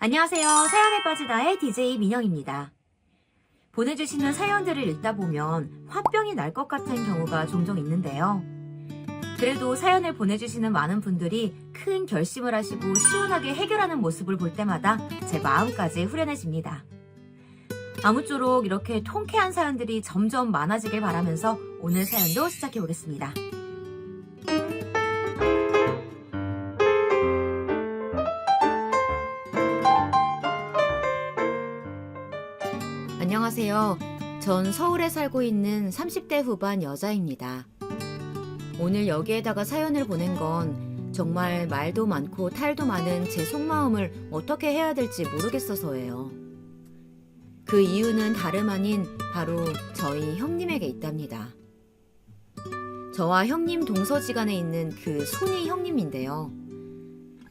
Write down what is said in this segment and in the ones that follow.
안녕하세요. 사연에 빠지다의 DJ 민영입니다. 보내주시는 사연들을 읽다 보면 화병이 날 것 같은 경우가 종종 있는데요. 그래도 사연을 보내주시는 많은 분들이 큰 결심을 하시고 시원하게 해결하는 모습을 볼 때마다 제 마음까지 후련해집니다. 아무쪼록 이렇게 통쾌한 사연들이 점점 많아지길 바라면서 오늘 사연도 시작해 보겠습니다. 안녕하세요. 전 서울에 살고 있는 30대 후반 여자입니다. 오늘 여기에다가 사연을 보낸 건 정말 말도 많고 탈도 많은 제 속마음을 어떻게 해야 될지 모르겠어서예요. 그 이유는 다름 아닌 바로 저희 형님에게 있답니다. 저와 형님 동서지간에 있는 그 손이 형님인데요.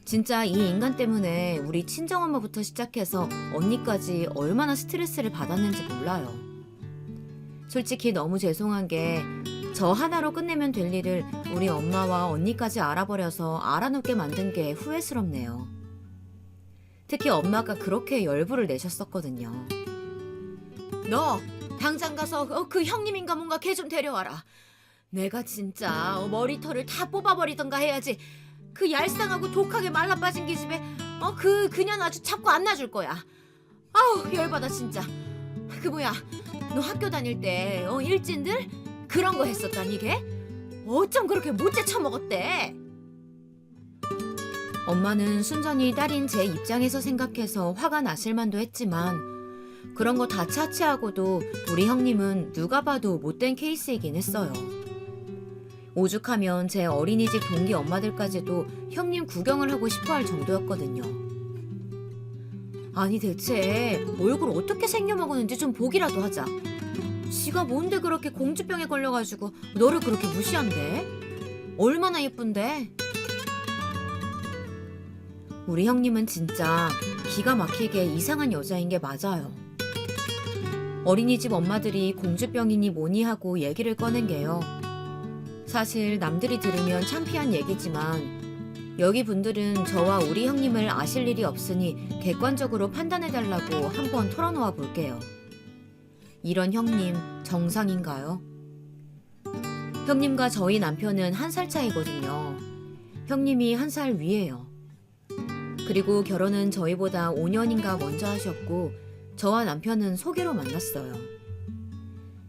진짜 이 인간 때문에 우리 친정엄마부터 시작해서 언니까지 얼마나 스트레스를 받았는지 몰라요. 솔직히 너무 죄송한 게 저 하나로 끝내면 될 일을 우리 엄마와 언니까지 알아버려서 알아놓게 만든 게 후회스럽네요. 특히 엄마가 그렇게 열불을 내셨었거든요. 너 당장 가서 그 형님인가 뭔가 걔 좀 데려와라. 내가 진짜 머리털을 다 뽑아버리던가 해야지. 그 얄쌍하고 독하게 말라빠진 기집애 그냥 아주 잡고 안 놔줄 거야. 아우 열받아 진짜. 그 뭐야 너 학교 다닐 때 일진들? 그런 거 했었다니 걔? 어쩜 그렇게 못돼 처먹었대? 엄마는 순전히 딸인 제 입장에서 생각해서 화가 나실 만도 했지만 그런 거 다 차치하고도 우리 형님은 누가 봐도 못된 케이스이긴 했어요. 오죽하면 제 어린이집 동기 엄마들까지도 형님 구경을 하고 싶어할 정도였거든요. 아니 대체 얼굴 어떻게 생겨먹었는지 좀 보기라도 하자. 지가 뭔데 그렇게 공주병에 걸려가지고 너를 그렇게 무시한대? 얼마나 예쁜데? 우리 형님은 진짜 기가 막히게 이상한 여자인 게 맞아요. 어린이집 엄마들이 공주병이니 뭐니 하고 얘기를 꺼낸 게요. 사실 남들이 들으면 창피한 얘기지만 여기 분들은 저와 우리 형님을 아실 일이 없으니 객관적으로 판단해달라고 한번 털어놓아 볼게요. 이런 형님 정상인가요? 형님과 저희 남편은 1살 차이거든요. 형님이 1살 위예요. 그리고 결혼은 저희보다 5년인가 먼저 하셨고 저와 남편은 소개로 만났어요.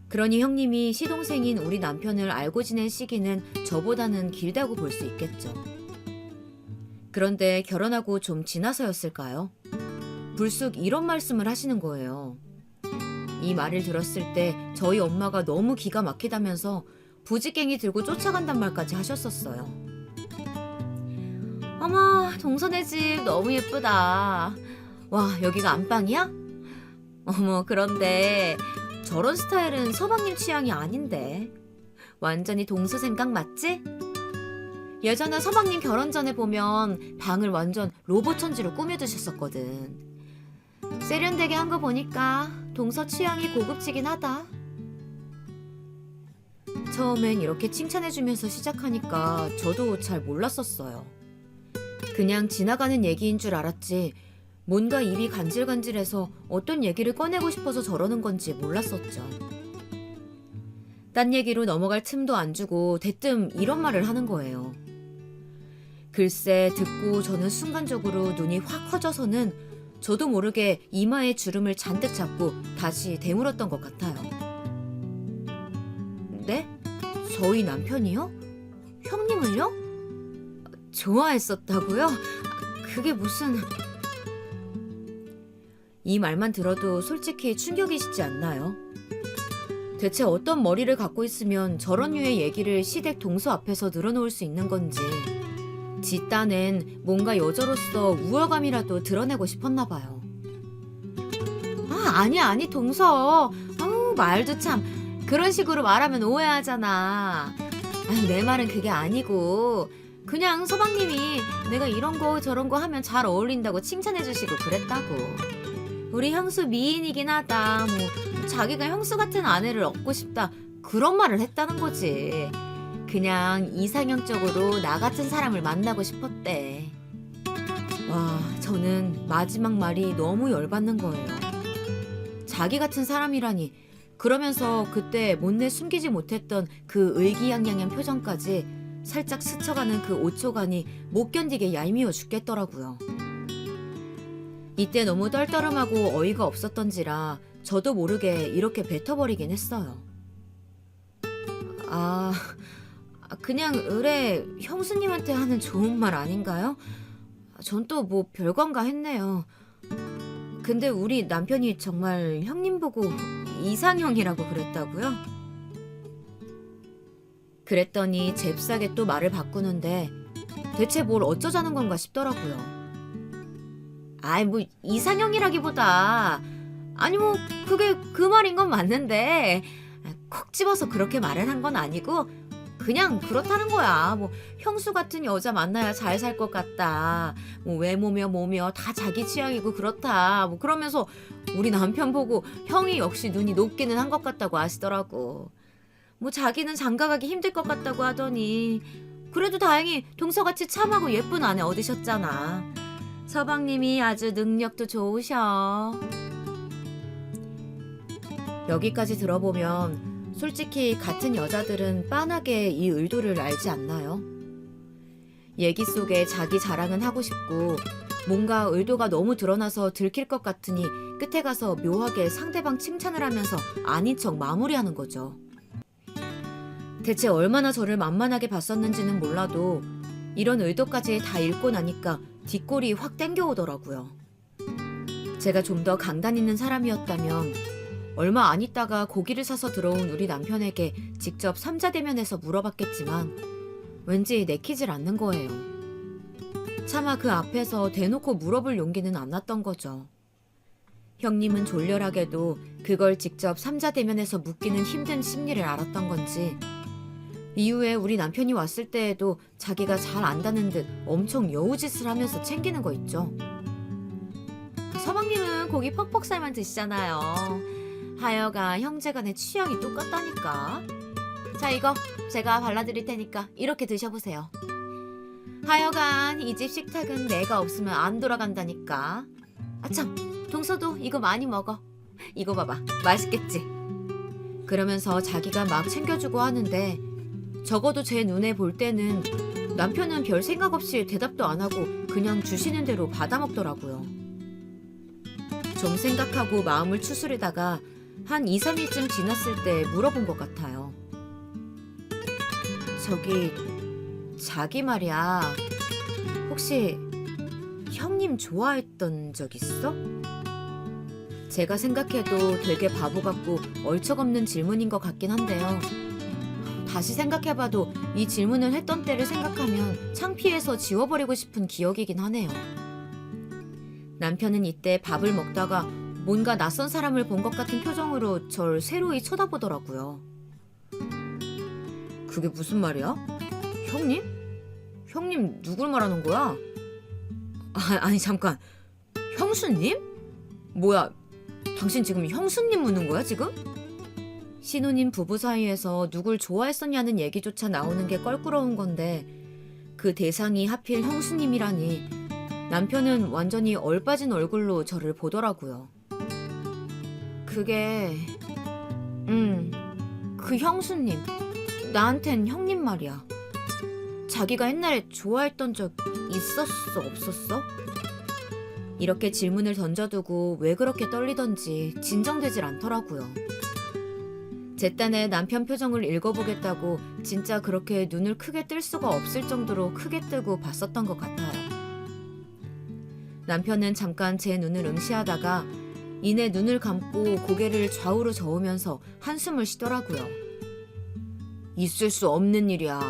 그러니 형님이 시동생인 우리 남편을 알고 지낸 시기는 저보다는 길다고 볼 수 있겠죠. 그런데 결혼하고 좀 지나서였을까요? 불쑥 이런 말씀을 하시는 거예요. 이 말을 들었을 때 저희 엄마가 너무 기가 막히다면서 부지깽이 들고 쫓아간단 말까지 하셨었어요. 어머, 동서네 집 너무 예쁘다. 와, 여기가 안방이야? 어머, 그런데 저런 스타일은 서방님 취향이 아닌데. 완전히 동서 생각 맞지? 예전에 서방님 결혼 전에 보면 방을 완전 로봇 천지로 꾸며두셨었거든. 세련되게 한 거 보니까 동서 취향이 고급지긴 하다. 처음엔 이렇게 칭찬해주면서 시작하니까 저도 잘 몰랐었어요. 그냥 지나가는 얘기인 줄 알았지 뭔가 입이 간질간질해서 어떤 얘기를 꺼내고 싶어서 저러는 건지 몰랐었죠. 딴 얘기로 넘어갈 틈도 안 주고 대뜸 이런 말을 하는 거예요. 글쎄 듣고 저는 순간적으로 눈이 확 커져서는 저도 모르게 이마에 주름을 잔뜩 잡고 다시 되물었던 것 같아요. 네? 저희 남편이요? 형님을요? 좋아했었다고요? 그게 무슨... 이 말만 들어도 솔직히 충격이시지 않나요? 대체 어떤 머리를 갖고 있으면 저런 류의 얘기를 시댁 동서 앞에서 늘어놓을 수 있는 건지 지 딴엔 뭔가 여자로서 우월감이라도 드러내고 싶었나 봐요. 아니 동서. 말도 참. 그런 식으로 말하면 오해하잖아. 내 말은 그게 아니고 그냥 서방님이 내가 이런 거 저런 거 하면 잘 어울린다고 칭찬해주시고 그랬다고. 우리 형수 미인이긴 하다. 자기가 형수 같은 아내를 얻고 싶다. 그런 말을 했다는 거지. 그냥 이상형적으로 나 같은 사람을 만나고 싶었대. 와, 저는 마지막 말이 너무 열받는 거예요. 자기 같은 사람이라니. 그러면서 그때 못내 숨기지 못했던 그 의기양양한 표정까지 살짝 스쳐가는 그 5초간이 못 견디게 얄미워 죽겠더라고요. 이때 너무 떨떠름하고 어이가 없었던지라 저도 모르게 이렇게 뱉어버리긴 했어요. 아, 그냥 의뢰 형수님한테 하는 좋은 말 아닌가요? 전 또 뭐 별건가 했네요. 근데 우리 남편이 정말 형님 보고 이상형이라고 그랬다고요? 그랬더니 잽싸게 또 말을 바꾸는데 대체 뭘 어쩌자는 건가 싶더라고요. 아이 뭐 이상형이라기보다 아니 뭐 그게 그 말인 건 맞는데 콕 집어서 그렇게 말을 한 건 아니고 그냥 그렇다는 거야. 뭐 형수 같은 여자 만나야 잘 살 것 같다. 뭐 외모며 뭐며 다 자기 취향이고 그렇다. 뭐 그러면서 우리 남편 보고 형이 역시 눈이 높기는 한 것 같다고 하시더라고. 뭐 자기는 장가가기 힘들 것 같다고 하더니 그래도 다행히 동서같이 참하고 예쁜 아내 얻으셨잖아. 서방님이 아주 능력도 좋으셔. 여기까지 들어보면 솔직히 같은 여자들은 빤하게 이 의도를 알지 않나요? 얘기 속에 자기 자랑은 하고 싶고 뭔가 의도가 너무 드러나서 들킬 것 같으니 끝에 가서 묘하게 상대방 칭찬을 하면서 아닌 척 마무리하는 거죠. 대체 얼마나 저를 만만하게 봤었는지는 몰라도 이런 의도까지 다 읽고 나니까 뒷골이 확 땡겨오더라고요. 제가 좀 더 강단 있는 사람이었다면 얼마 안 있다가 고기를 사서 들어온 우리 남편에게 직접 삼자대면에서 물어봤겠지만 왠지 내키질 않는 거예요. 차마 그 앞에서 대놓고 물어볼 용기는 안 났던 거죠. 형님은 졸렬하게도 그걸 직접 삼자대면에서 묻기는 힘든 심리를 알았던 건지 이후에 우리 남편이 왔을 때에도 자기가 잘 안다는 듯 엄청 여우짓을 하면서 챙기는 거 있죠. 서방님은 고기 퍽퍽 살만 드시잖아요. 하여간 형제간의 취향이 똑같다니까. 자 이거 제가 발라드릴 테니까 이렇게 드셔보세요. 하여간 이 집 식탁은 내가 없으면 안 돌아간다니까. 아참 동서도 이거 많이 먹어. 이거 봐봐 맛있겠지? 그러면서 자기가 막 챙겨주고 하는데 적어도 제 눈에 볼 때는 남편은 별 생각 없이 대답도 안 하고 그냥 주시는 대로 받아먹더라고요. 좀 생각하고 마음을 추스르다가 한 2, 3일쯤 지났을 때 물어본 것 같아요. 저기 자기 말이야. 혹시 형님 좋아했던 적 있어? 제가 생각해도 되게 바보 같고 얼척없는 질문인 것 같긴 한데요. 다시 생각해봐도 이 질문을 했던 때를 생각하면 창피해서 지워버리고 싶은 기억이긴 하네요. 남편은 이때 밥을 먹다가 뭔가 낯선 사람을 본 것 같은 표정으로 절 새로이 쳐다보더라고요. 그게 무슨 말이야? 형님? 형님 누굴 말하는 거야? 아니 잠깐 형수님? 뭐야 당신 지금 형수님 묻는 거야 지금? 신혼인 부부 사이에서 누굴 좋아했었냐는 얘기조차 나오는 게 껄끄러운 건데 그 대상이 하필 형수님이라니 남편은 완전히 얼빠진 얼굴로 저를 보더라고요. 그게 그 형수님 나한텐 형님 말이야. 자기가 옛날에 좋아했던 적 있었어 없었어? 이렇게 질문을 던져두고 왜 그렇게 떨리던지 진정되질 않더라고요. 제 딴에 남편 표정을 읽어보겠다고 진짜 그렇게 눈을 크게 뜰 수가 없을 정도로 크게 뜨고 봤었던 것 같아요. 남편은 잠깐 제 눈을 응시하다가 이내 눈을 감고 고개를 좌우로 저으면서 한숨을 쉬더라고요. 있을 수 없는 일이야.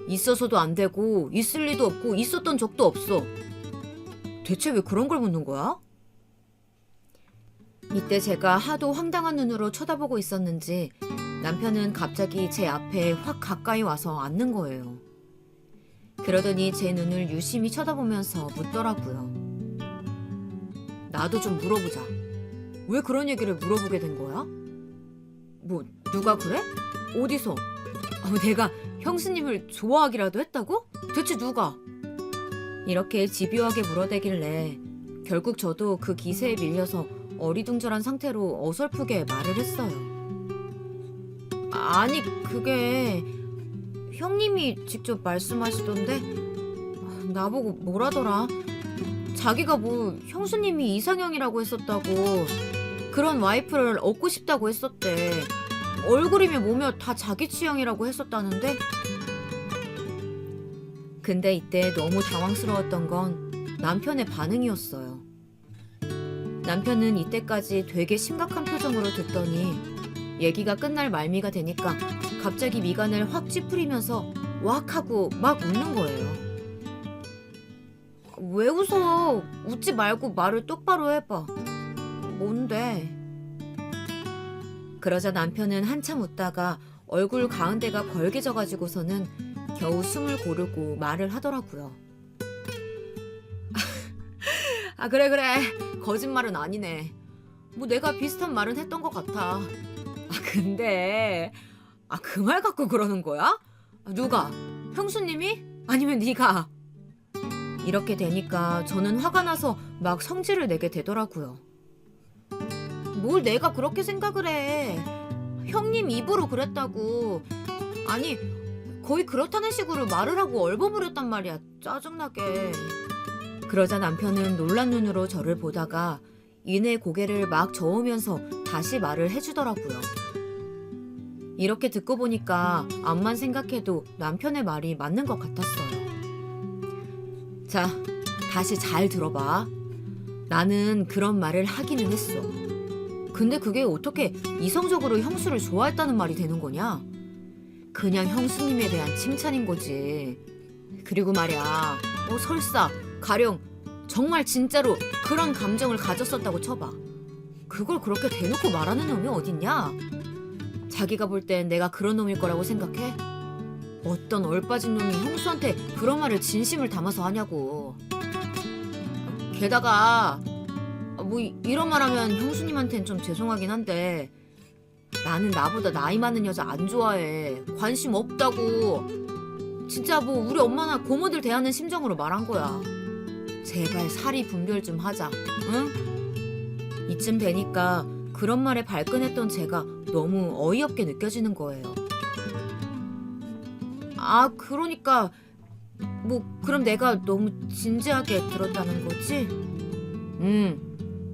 있어서도 안 되고 있을 리도 없고 있었던 적도 없어. 대체 왜 그런 걸 묻는 거야? 이때 제가 하도 황당한 눈으로 쳐다보고 있었는지 남편은 갑자기 제 앞에 확 가까이 와서 앉는 거예요. 그러더니 제 눈을 유심히 쳐다보면서 묻더라고요. 나도 좀 물어보자. 왜 그런 얘기를 물어보게 된 거야? 뭐 누가 그래? 어디서? 내가 형수님을 좋아하기라도 했다고? 대체 누가? 이렇게 집요하게 물어대길래 결국 저도 그 기세에 밀려서 어리둥절한 상태로 어설프게 말을 했어요. 아니, 그게 형님이 직접 말씀하시던데 나보고 뭐라더라? 자기가 뭐 형수님이 이상형이라고 했었다고, 그런 와이프를 얻고 싶다고 했었대. 얼굴이며 뭐며 다 자기 취향이라고 했었다는데. 근데 이때 너무 당황스러웠던 건 남편의 반응이었어요. 남편은 이때까지 되게 심각한 표정으로 듣더니 얘기가 끝날 말미가 되니까 갑자기 미간을 확 찌푸리면서 왁 하고 막 웃는 거예요. 왜 웃어? 웃지 말고 말을 똑바로 해봐. 뭔데? 그러자 남편은 한참 웃다가 얼굴 가운데가 벌개져가지고서는 겨우 숨을 고르고 말을 하더라고요. 아, 그래. 거짓말은 아니네. 뭐 내가 비슷한 말은 했던 것 같아. 근데 그 말 갖고 그러는 거야? 누가? 형수님이? 아니면 네가? 이렇게 되니까 저는 화가 나서 막 성질을 내게 되더라고요. 뭘 내가 그렇게 생각을 해. 형님 입으로 그랬다고. 아니, 거의 그렇다는 식으로 말을 하고 얼버무렸단 말이야. 짜증나게. 그러자 남편은 놀란 눈으로 저를 보다가 이내 고개를 막 저으면서 다시 말을 해주더라고요. 이렇게 듣고 보니까 암만 생각해도 남편의 말이 맞는 것 같았어요. 자, 다시 잘 들어봐. 나는 그런 말을 하기는 했어. 근데 그게 어떻게 이성적으로 형수를 좋아했다는 말이 되는 거냐? 그냥 형수님에 대한 칭찬인 거지. 그리고 말이야, 설사 가령 정말 진짜로 그런 감정을 가졌었다고 쳐봐. 그걸 그렇게 대놓고 말하는 놈이 어딨냐? 자기가 볼 땐 내가 그런 놈일 거라고 생각해? 어떤 얼빠진 놈이 형수한테 그런 말을 진심을 담아서 하냐고. 게다가 뭐 이런 말하면 형수님한텐 좀 죄송하긴 한데 나는 나보다 나이 많은 여자 안 좋아해. 관심 없다고. 진짜 뭐 우리 엄마나 고모들 대하는 심정으로 말한 거야. 제발 사리 분별 좀 하자. 응? 이쯤 되니까 그런 말에 발끈했던 제가 너무 어이없게 느껴지는 거예요. 그러니까 뭐 그럼 내가 너무 진지하게 들었다는 거지?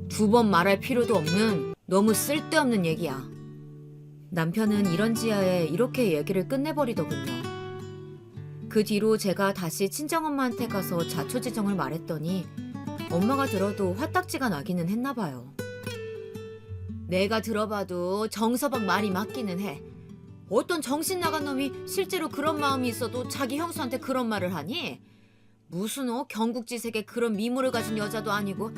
2번 말할 필요도 없는 너무 쓸데없는 얘기야. 남편은 이런 지하에 이렇게 얘기를 끝내버리더군요. 그 뒤로 제가 다시 친정엄마한테 가서 자초지정을 말했더니 엄마가 들어도 화딱지가 나기는 했나 봐요. 내가 들어봐도 정서방 말이 맞기는 해. 어떤 정신 나간 놈이 실제로 그런 마음이 있어도 자기 형수한테 그런 말을 하니? 무슨 경국지색에 그런 미모를 가진 여자도 아니고.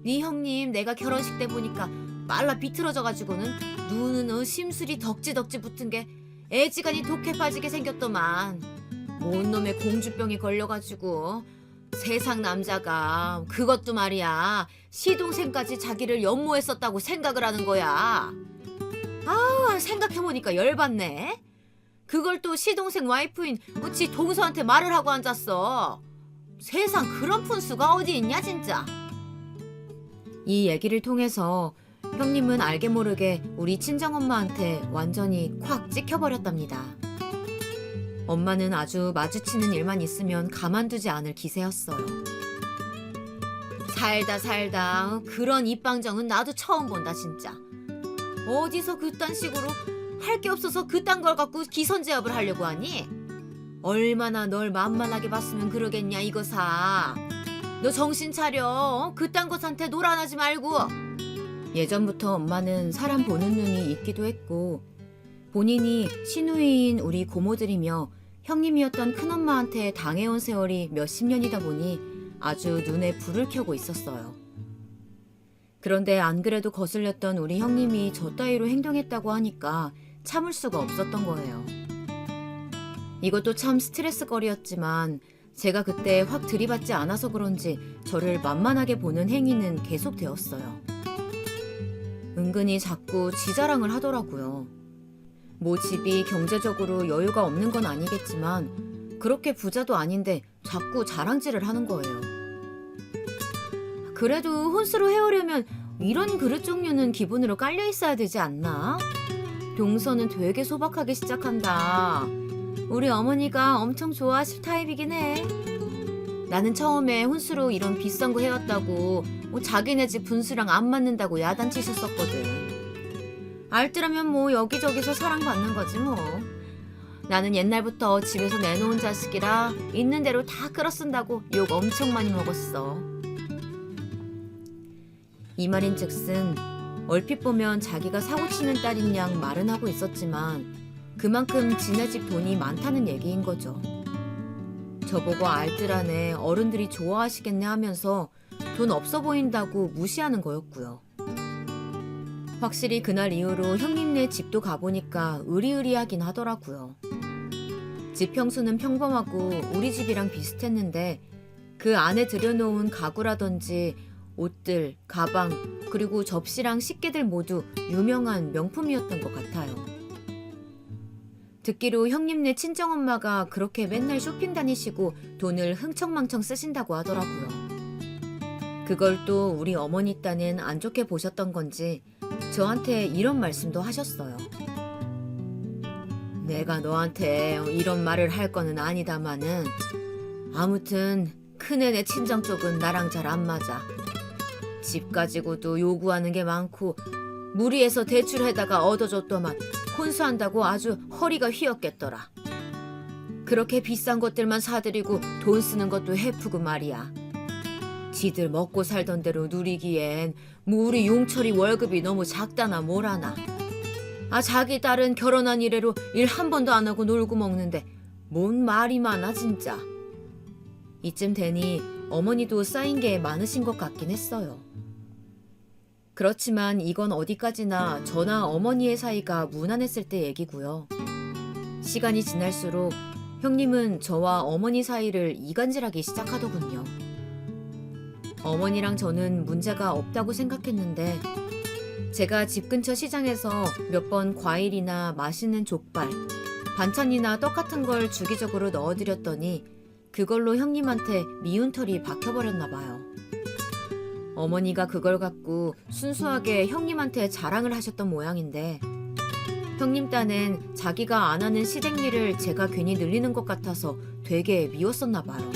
네 형님 내가 결혼식 때 보니까 말라 비틀어져가지고는 눈은 심술이 덕지덕지 붙은 게 애지간히 독해 빠지게 생겼더만. 뭔 놈의 공주병이 걸려가지고 세상 남자가 그것도 말이야 시동생까지 자기를 연모했었다고 생각을 하는 거야. 생각해보니까 열받네. 그걸 또 시동생 와이프인 지 동서한테 말을 하고 앉았어. 세상 그런 푼수가 어디 있냐 진짜. 이 얘기를 통해서 형님은 알게 모르게 우리 친정엄마한테 완전히 콱 찍혀버렸답니다. 엄마는 아주 마주치는 일만 있으면 가만두지 않을 기세였어요. 살다 그런 입방정은 나도 처음 본다 진짜. 어디서 그딴 식으로 할 게 없어서 그딴 걸 갖고 기선제압을 하려고 하니? 얼마나 널 만만하게 봤으면 그러겠냐 이거사. 너 정신 차려. 그딴 것한테 노란하지 말고. 예전부터 엄마는 사람 보는 눈이 있기도 했고 본인이 시누이인 우리 고모들이며 형님이었던 큰엄마한테 당해온 세월이 몇십 년이다 보니 아주 눈에 불을 켜고 있었어요. 그런데 안 그래도 거슬렸던 우리 형님이 저 따위로 행동했다고 하니까 참을 수가 없었던 거예요. 이것도 참 스트레스거리였지만 제가 그때 확 들이받지 않아서 그런지 저를 만만하게 보는 행위는 계속되었어요. 은근히 자꾸 지 자랑을 하더라고요. 뭐 집이 경제적으로 여유가 없는 건 아니겠지만 그렇게 부자도 아닌데 자꾸 자랑질을 하는 거예요. 그래도 혼수로 해오려면 이런 그릇 종류는 기본으로 깔려 있어야 되지 않나? 동서는 되게 소박하게 시작한다. 우리 어머니가 엄청 좋아하실 타입이긴 해. 나는 처음에 혼수로 이런 비싼 거 해왔다고 자기네 집 분수랑 안 맞는다고 야단치셨었거든. 알뜰하면 뭐 여기저기서 사랑받는 거지 뭐. 나는 옛날부터 집에서 내놓은 자식이라 있는 대로 다 끌어 쓴다고 욕 엄청 많이 먹었어. 이 말인즉슨 얼핏 보면 자기가 사고치는 딸인 양 말은 하고 있었지만 그만큼 지네 집 돈이 많다는 얘기인 거죠. 저보고 알뜰하네, 어른들이 좋아하시겠네 하면서 돈 없어 보인다고 무시하는 거였고요. 확실히 그날 이후로 형님네 집도 가보니까 으리으리하긴 하더라고요. 집 평수는 평범하고 우리 집이랑 비슷했는데 그 안에 들여놓은 가구라든지 옷들, 가방, 그리고 접시랑 식기들 모두 유명한 명품이었던 것 같아요. 듣기로 형님네 친정엄마가 그렇게 맨날 쇼핑 다니시고 돈을 흥청망청 쓰신다고 하더라고요. 그걸 또 우리 어머니 딴은 안 좋게 보셨던 건지 저한테 이런 말씀도 하셨어요. 내가 너한테 이런 말을 할 거는 아니다마는 아무튼 큰애네 친정 쪽은 나랑 잘 안 맞아. 집 가지고도 요구하는 게 많고 무리해서 대출해다가 얻어줬더만 혼수한다고 아주 허리가 휘었겠더라. 그렇게 비싼 것들만 사들이고 돈 쓰는 것도 해프고 말이야. 지들 먹고 살던 대로 누리기엔 뭐 우리 용철이 월급이 너무 작다나 뭐라나. 자기 딸은 결혼한 이래로 일 한 번도 안 하고 놀고 먹는데 뭔 말이 많아 진짜. 이쯤 되니 어머니도 쌓인 게 많으신 것 같긴 했어요. 그렇지만 이건 어디까지나 저나 어머니의 사이가 무난했을 때 얘기고요. 시간이 지날수록 형님은 저와 어머니 사이를 이간질하기 시작하더군요. 어머니랑 저는 문제가 없다고 생각했는데 제가 집 근처 시장에서 몇 번 과일이나 맛있는 족발, 반찬이나 떡 같은 걸 주기적으로 넣어드렸더니 그걸로 형님한테 미운 털이 박혀버렸나 봐요. 어머니가 그걸 갖고 순수하게 형님한테 자랑을 하셨던 모양인데 형님 딴엔 자기가 안 하는 시댁일을 제가 괜히 늘리는 것 같아서 되게 미웠었나 봐요.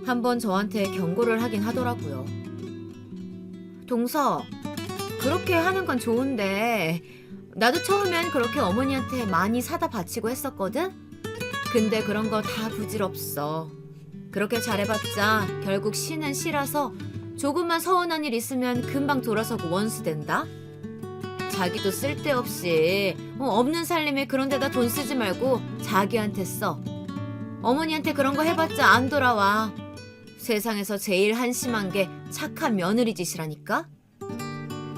한번 저한테 경고를 하긴 하더라고요. 동서, 그렇게 하는 건 좋은데 나도 처음엔 그렇게 어머니한테 많이 사다 바치고 했었거든? 근데 그런 거 다 부질없어. 그렇게 잘해봤자 결국 시는 시라서 조금만 서운한 일 있으면 금방 돌아서고 원수된다? 자기도 쓸데없이 없는 살림에 그런 데다 돈 쓰지 말고 자기한테 써. 어머니한테 그런 거 해봤자 안 돌아와. 세상에서 제일 한심한 게 착한 며느리 짓이라니까?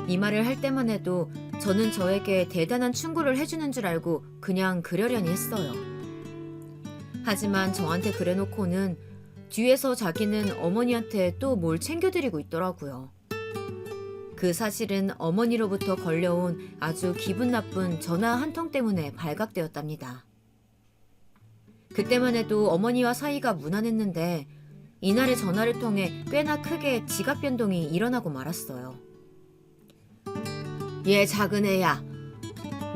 이 말을 할 때만 해도 저는 저에게 대단한 충고를 해주는 줄 알고 그냥 그러려니 했어요. 하지만 저한테 그래놓고는 뒤에서 자기는 어머니한테 또 뭘 챙겨드리고 있더라고요. 그 사실은 어머니로부터 걸려온 아주 기분 나쁜 전화 한 통 때문에 발각되었답니다. 그때만 해도 어머니와 사이가 무난했는데 이날의 전화를 통해 꽤나 크게 지각 변동이 일어나고 말았어요. 얘 작은 애야,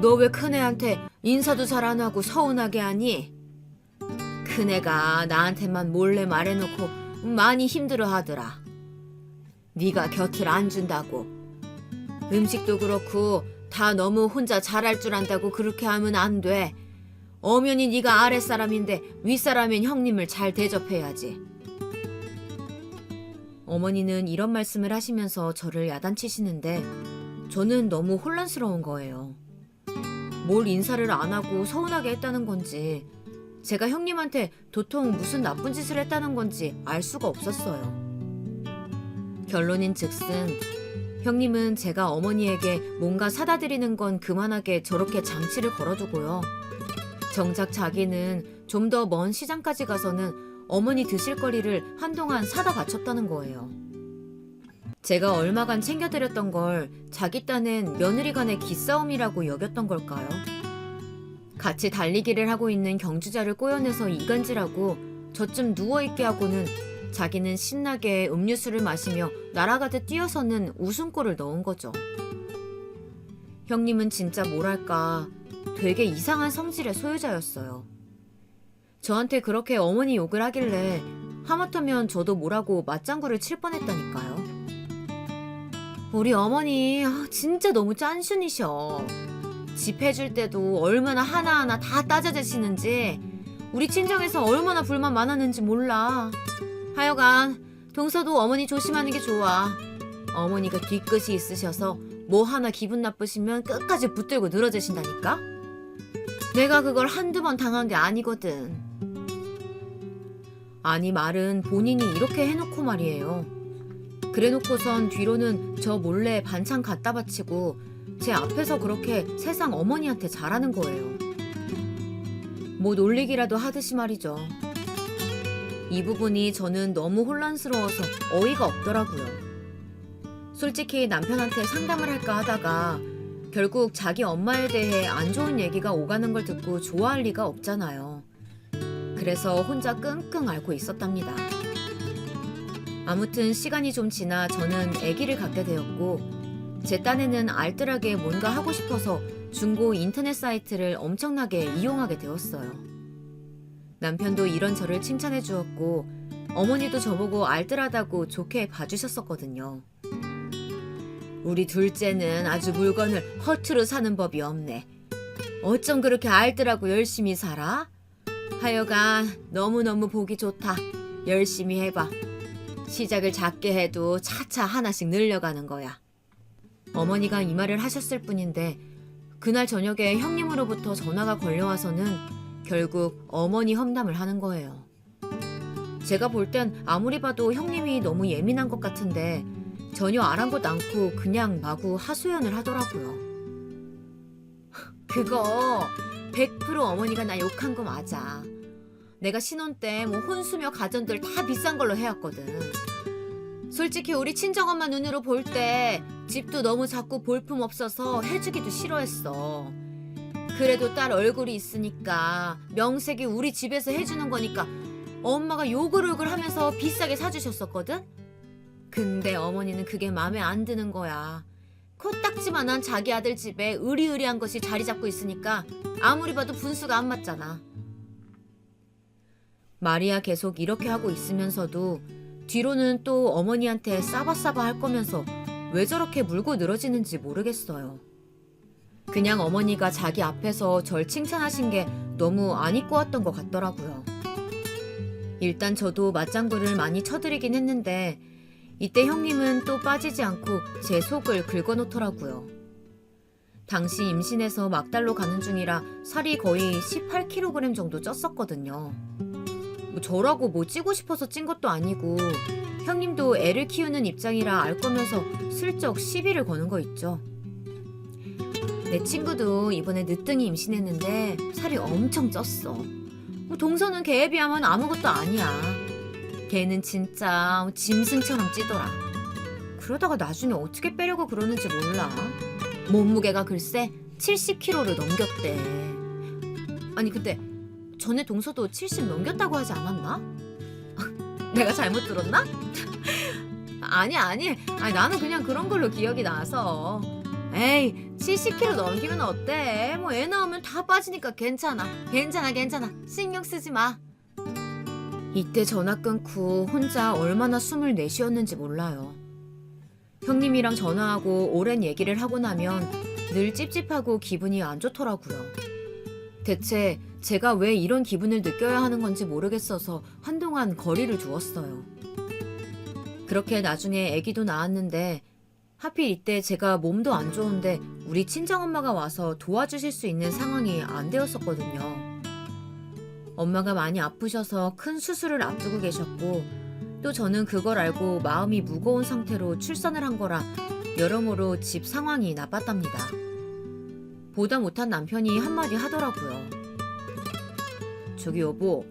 너 왜 큰애한테 인사도 잘 안 하고 서운하게 하니? 큰애가 나한테만 몰래 말해놓고 많이 힘들어하더라. 네가 곁을 안 준다고. 음식도 그렇고 다 너무 혼자 잘할 줄 안다고 그렇게 하면 안 돼. 엄연히 네가 아랫사람인데 윗사람인 형님을 잘 대접해야지. 어머니는 이런 말씀을 하시면서 저를 야단치시는데 저는 너무 혼란스러운 거예요. 뭘 인사를 안 하고 서운하게 했다는 건지 제가 형님한테 도통 무슨 나쁜 짓을 했다는 건지 알 수가 없었어요. 결론인즉슨 형님은 제가 어머니에게 뭔가 사다 드리는 건 그만하게 저렇게 장치를 걸어두고요. 정작 자기는 좀 더 먼 시장까지 가서는 어머니 드실 거리를 한동안 사다 바쳤다는 거예요. 제가 얼마간 챙겨드렸던 걸 자기 딴엔 며느리 간의 기싸움이라고 여겼던 걸까요? 같이 달리기를 하고 있는 경주자를 꼬여내서 이간질하고 저쯤 누워있게 하고는 자기는 신나게 음료수를 마시며 날아가듯 뛰어서는 웃음골을 넣은 거죠. 형님은 진짜 뭐랄까 되게 이상한 성질의 소유자였어요. 저한테 그렇게 어머니 욕을 하길래 하마터면 저도 뭐라고 맞장구를 칠 뻔했다니까요. 우리 어머니 진짜 너무 짠순이셔. 집 해줄 때도 얼마나 하나하나 다 따져주시는지 우리 친정에서 얼마나 불만 많았는지 몰라. 하여간 동서도 어머니 조심하는 게 좋아. 어머니가 뒤끝이 있으셔서 뭐 하나 기분 나쁘시면 끝까지 붙들고 늘어지신다니까? 내가 그걸 한두 번 당한 게 아니거든. 아니 말은 본인이 이렇게 해놓고 말이에요. 그래놓고선 뒤로는 저 몰래 반찬 갖다 바치고 제 앞에서 그렇게 세상 어머니한테 잘하는 거예요. 뭐 놀리기라도 하듯이 말이죠. 이 부분이 저는 너무 혼란스러워서 어이가 없더라고요. 솔직히 남편한테 상담을 할까 하다가 결국 자기 엄마에 대해 안 좋은 얘기가 오가는 걸 듣고 좋아할 리가 없잖아요. 그래서 혼자 끙끙 앓고 있었답니다. 아무튼 시간이 좀 지나 저는 아기를 갖게 되었고 제 딴에는 알뜰하게 뭔가 하고 싶어서 중고 인터넷 사이트를 엄청나게 이용하게 되었어요. 남편도 이런 저를 칭찬해 주었고 어머니도 저보고 알뜰하다고 좋게 봐주셨었거든요. 우리 둘째는 아주 물건을 허투루 사는 법이 없네. 어쩜 그렇게 알뜰하고 열심히 살아? 하여간 너무너무 보기 좋다. 열심히 해봐. 시작을 작게 해도 차차 하나씩 늘려가는 거야. 어머니가 이 말을 하셨을 뿐인데 그날 저녁에 형님으로부터 전화가 걸려와서는 결국 어머니 험담을 하는 거예요. 제가 볼 땐 아무리 봐도 형님이 너무 예민한 것 같은데 전혀 아랑곳 않고 그냥 마구 하소연을 하더라고요. 그거 100% 어머니가 나 욕한 거 맞아. 내가 신혼 때 뭐 혼수며 가전들 다 비싼 걸로 해왔거든. 솔직히 우리 친정엄마 눈으로 볼 때 집도 너무 작고 볼품 없어서 해주기도 싫어했어. 그래도 딸 얼굴이 있으니까 명색이 우리 집에서 해주는 거니까 엄마가 요글요글 하면서 비싸게 사주셨었거든? 근데 어머니는 그게 마음에 안 드는 거야. 코딱지만한 자기 아들 집에 으리으리한 것이 자리 잡고 있으니까 아무리 봐도 분수가 안 맞잖아. 말이야 계속 이렇게 하고 있으면서도 뒤로는 또 어머니한테 싸바싸바 할 거면서 왜 저렇게 물고 늘어지는지 모르겠어요. 그냥 어머니가 자기 앞에서 절 칭찬하신 게 너무 안 입고 왔던 것 같더라고요. 일단 저도 맞장구를 많이 쳐드리긴 했는데 이때 형님은 또 빠지지 않고 제 속을 긁어놓더라고요. 당시 임신해서 막달로 가는 중이라 살이 거의 18kg 정도 쪘었거든요. 뭐 저라고 뭐 찌고 싶어서 찐 것도 아니고 형님도 애를 키우는 입장이라 알 거면서 슬쩍 시비를 거는 거 있죠. 내 친구도 이번에 늦둥이 임신했는데 살이 엄청 쪘어. 뭐 동서는 걔에 비하면 아무것도 아니야. 걔는 진짜 짐승처럼 찌더라. 그러다가 나중에 어떻게 빼려고 그러는지 몰라. 몸무게가 글쎄 70kg를 넘겼대. 아니 근데 전에 동서도 70 넘겼다고 하지 않았나? 내가 잘못 들었나? 아니 나는 그냥 그런 걸로 기억이 나서. 에이 70kg 넘기면 어때? 뭐 애 낳으면 다 빠지니까 괜찮아. 신경 쓰지 마. 이때 전화 끊고 혼자 얼마나 숨을 내쉬었는지 몰라요. 형님이랑 전화하고 오랜 얘기를 하고 나면 늘 찝찝하고 기분이 안 좋더라고요. 대체 제가 왜 이런 기분을 느껴야 하는 건지 모르겠어서 한동안 거리를 두었어요. 그렇게 나중에 아기도 낳았는데 하필 이때 제가 몸도 안 좋은데 우리 친정엄마가 와서 도와주실 수 있는 상황이 안 되었었거든요. 엄마가 많이 아프셔서 큰 수술을 앞두고 계셨고 또 저는 그걸 알고 마음이 무거운 상태로 출산을 한 거라 여러모로 집 상황이 나빴답니다. 보다 못한 남편이 한마디 하더라고요. 저기 여보,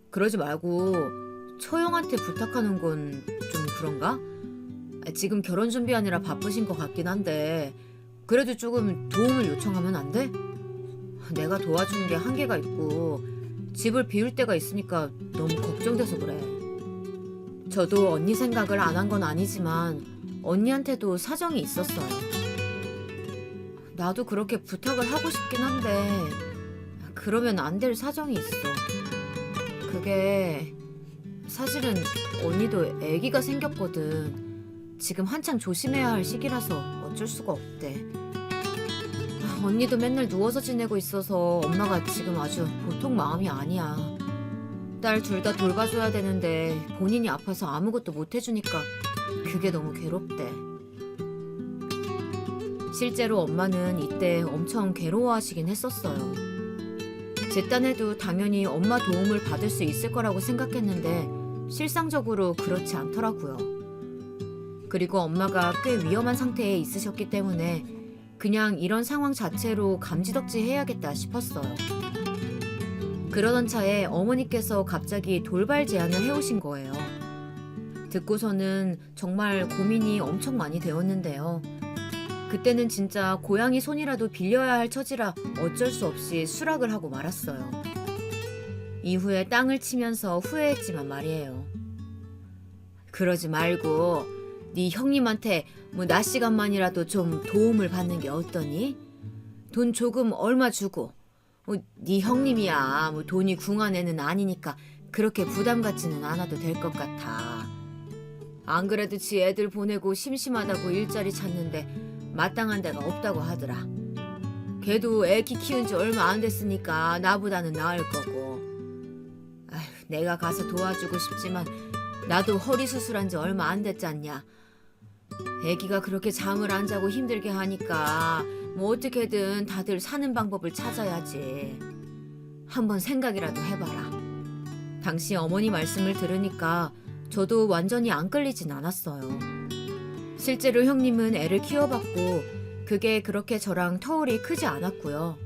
그러지 말고 처형한테 부탁하는 건 좀 그런가? 지금 결혼 준비하느라 바쁘신 것 같긴 한데 그래도 조금 도움을 요청하면 안 돼? 내가 도와주는 게 한계가 있고 집을 비울 때가 있으니까 너무 걱정돼서 그래. 저도 언니 생각을 안 한 건 아니지만 언니한테도 사정이 있었어요. 나도 그렇게 부탁을 하고 싶긴 한데 그러면 안 될 사정이 있어. 그게 사실은 언니도 아기가 생겼거든. 지금 한창 조심해야 할 시기라서 어쩔 수가 없대. 언니도 맨날 누워서 지내고 있어서 엄마가 지금 아주 보통 마음이 아니야. 딸 둘 다 돌봐줘야 되는데 본인이 아파서 아무것도 못 해주니까 그게 너무 괴롭대. 실제로 엄마는 이때 엄청 괴로워하시긴 했었어요. 제 딴에도 당연히 엄마 도움을 받을 수 있을 거라고 생각했는데 실상적으로 그렇지 않더라고요. 그리고 엄마가 꽤 위험한 상태에 있으셨기 때문에 그냥 이런 상황 자체로 감지덕지 해야겠다 싶었어요. 그러던 차에 어머니께서 갑자기 돌발 제안을 해오신 거예요. 듣고서는 정말 고민이 엄청 많이 되었는데요. 그때는 진짜 고양이 손이라도 빌려야 할 처지라 어쩔 수 없이 수락을 하고 말았어요. 이후에 땅을 치면서 후회했지만 말이에요. 그러지 말고 네 형님한테 낮 시간만이라도 좀 도움을 받는 게 어떠니? 돈 조금 얼마 주고 네 형님이야 돈이 궁한 애는 아니니까 그렇게 부담 갖지는 않아도 될 것 같아. 안 그래도 지 애들 보내고 심심하다고 일자리 찾는데 마땅한 데가 없다고 하더라. 걔도 애기 키운 지 얼마 안 됐으니까 나보다는 나을 거고. 아휴, 내가 가서 도와주고 싶지만 나도 허리 수술한 지 얼마 안 됐잖냐. 애기가 그렇게 잠을 안 자고 힘들게 하니까 어떻게든 다들 사는 방법을 찾아야지. 한번 생각이라도 해봐라. 당시 어머니 말씀을 들으니까 저도 완전히 안 끌리진 않았어요. 실제로 형님은 애를 키워봤고 그게 그렇게 저랑 터울이 크지 않았고요.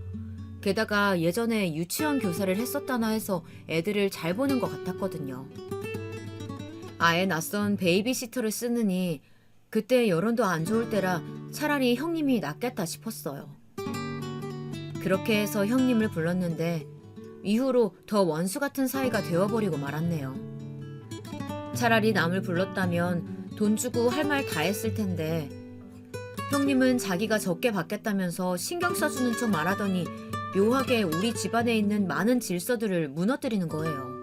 게다가 예전에 유치원 교사를 했었다나 해서 애들을 잘 보는 것 같았거든요. 아예 낯선 베이비시터를 쓰느니 그때 여론도 안 좋을 때라 차라리 형님이 낫겠다 싶었어요. 그렇게 해서 형님을 불렀는데 이후로 더 원수 같은 사이가 되어버리고 말았네요. 차라리 남을 불렀다면 돈 주고 할 말 다 했을 텐데 형님은 자기가 적게 받겠다면서 신경 써주는 척 말하더니 묘하게 우리 집안에 있는 많은 질서들을 무너뜨리는 거예요.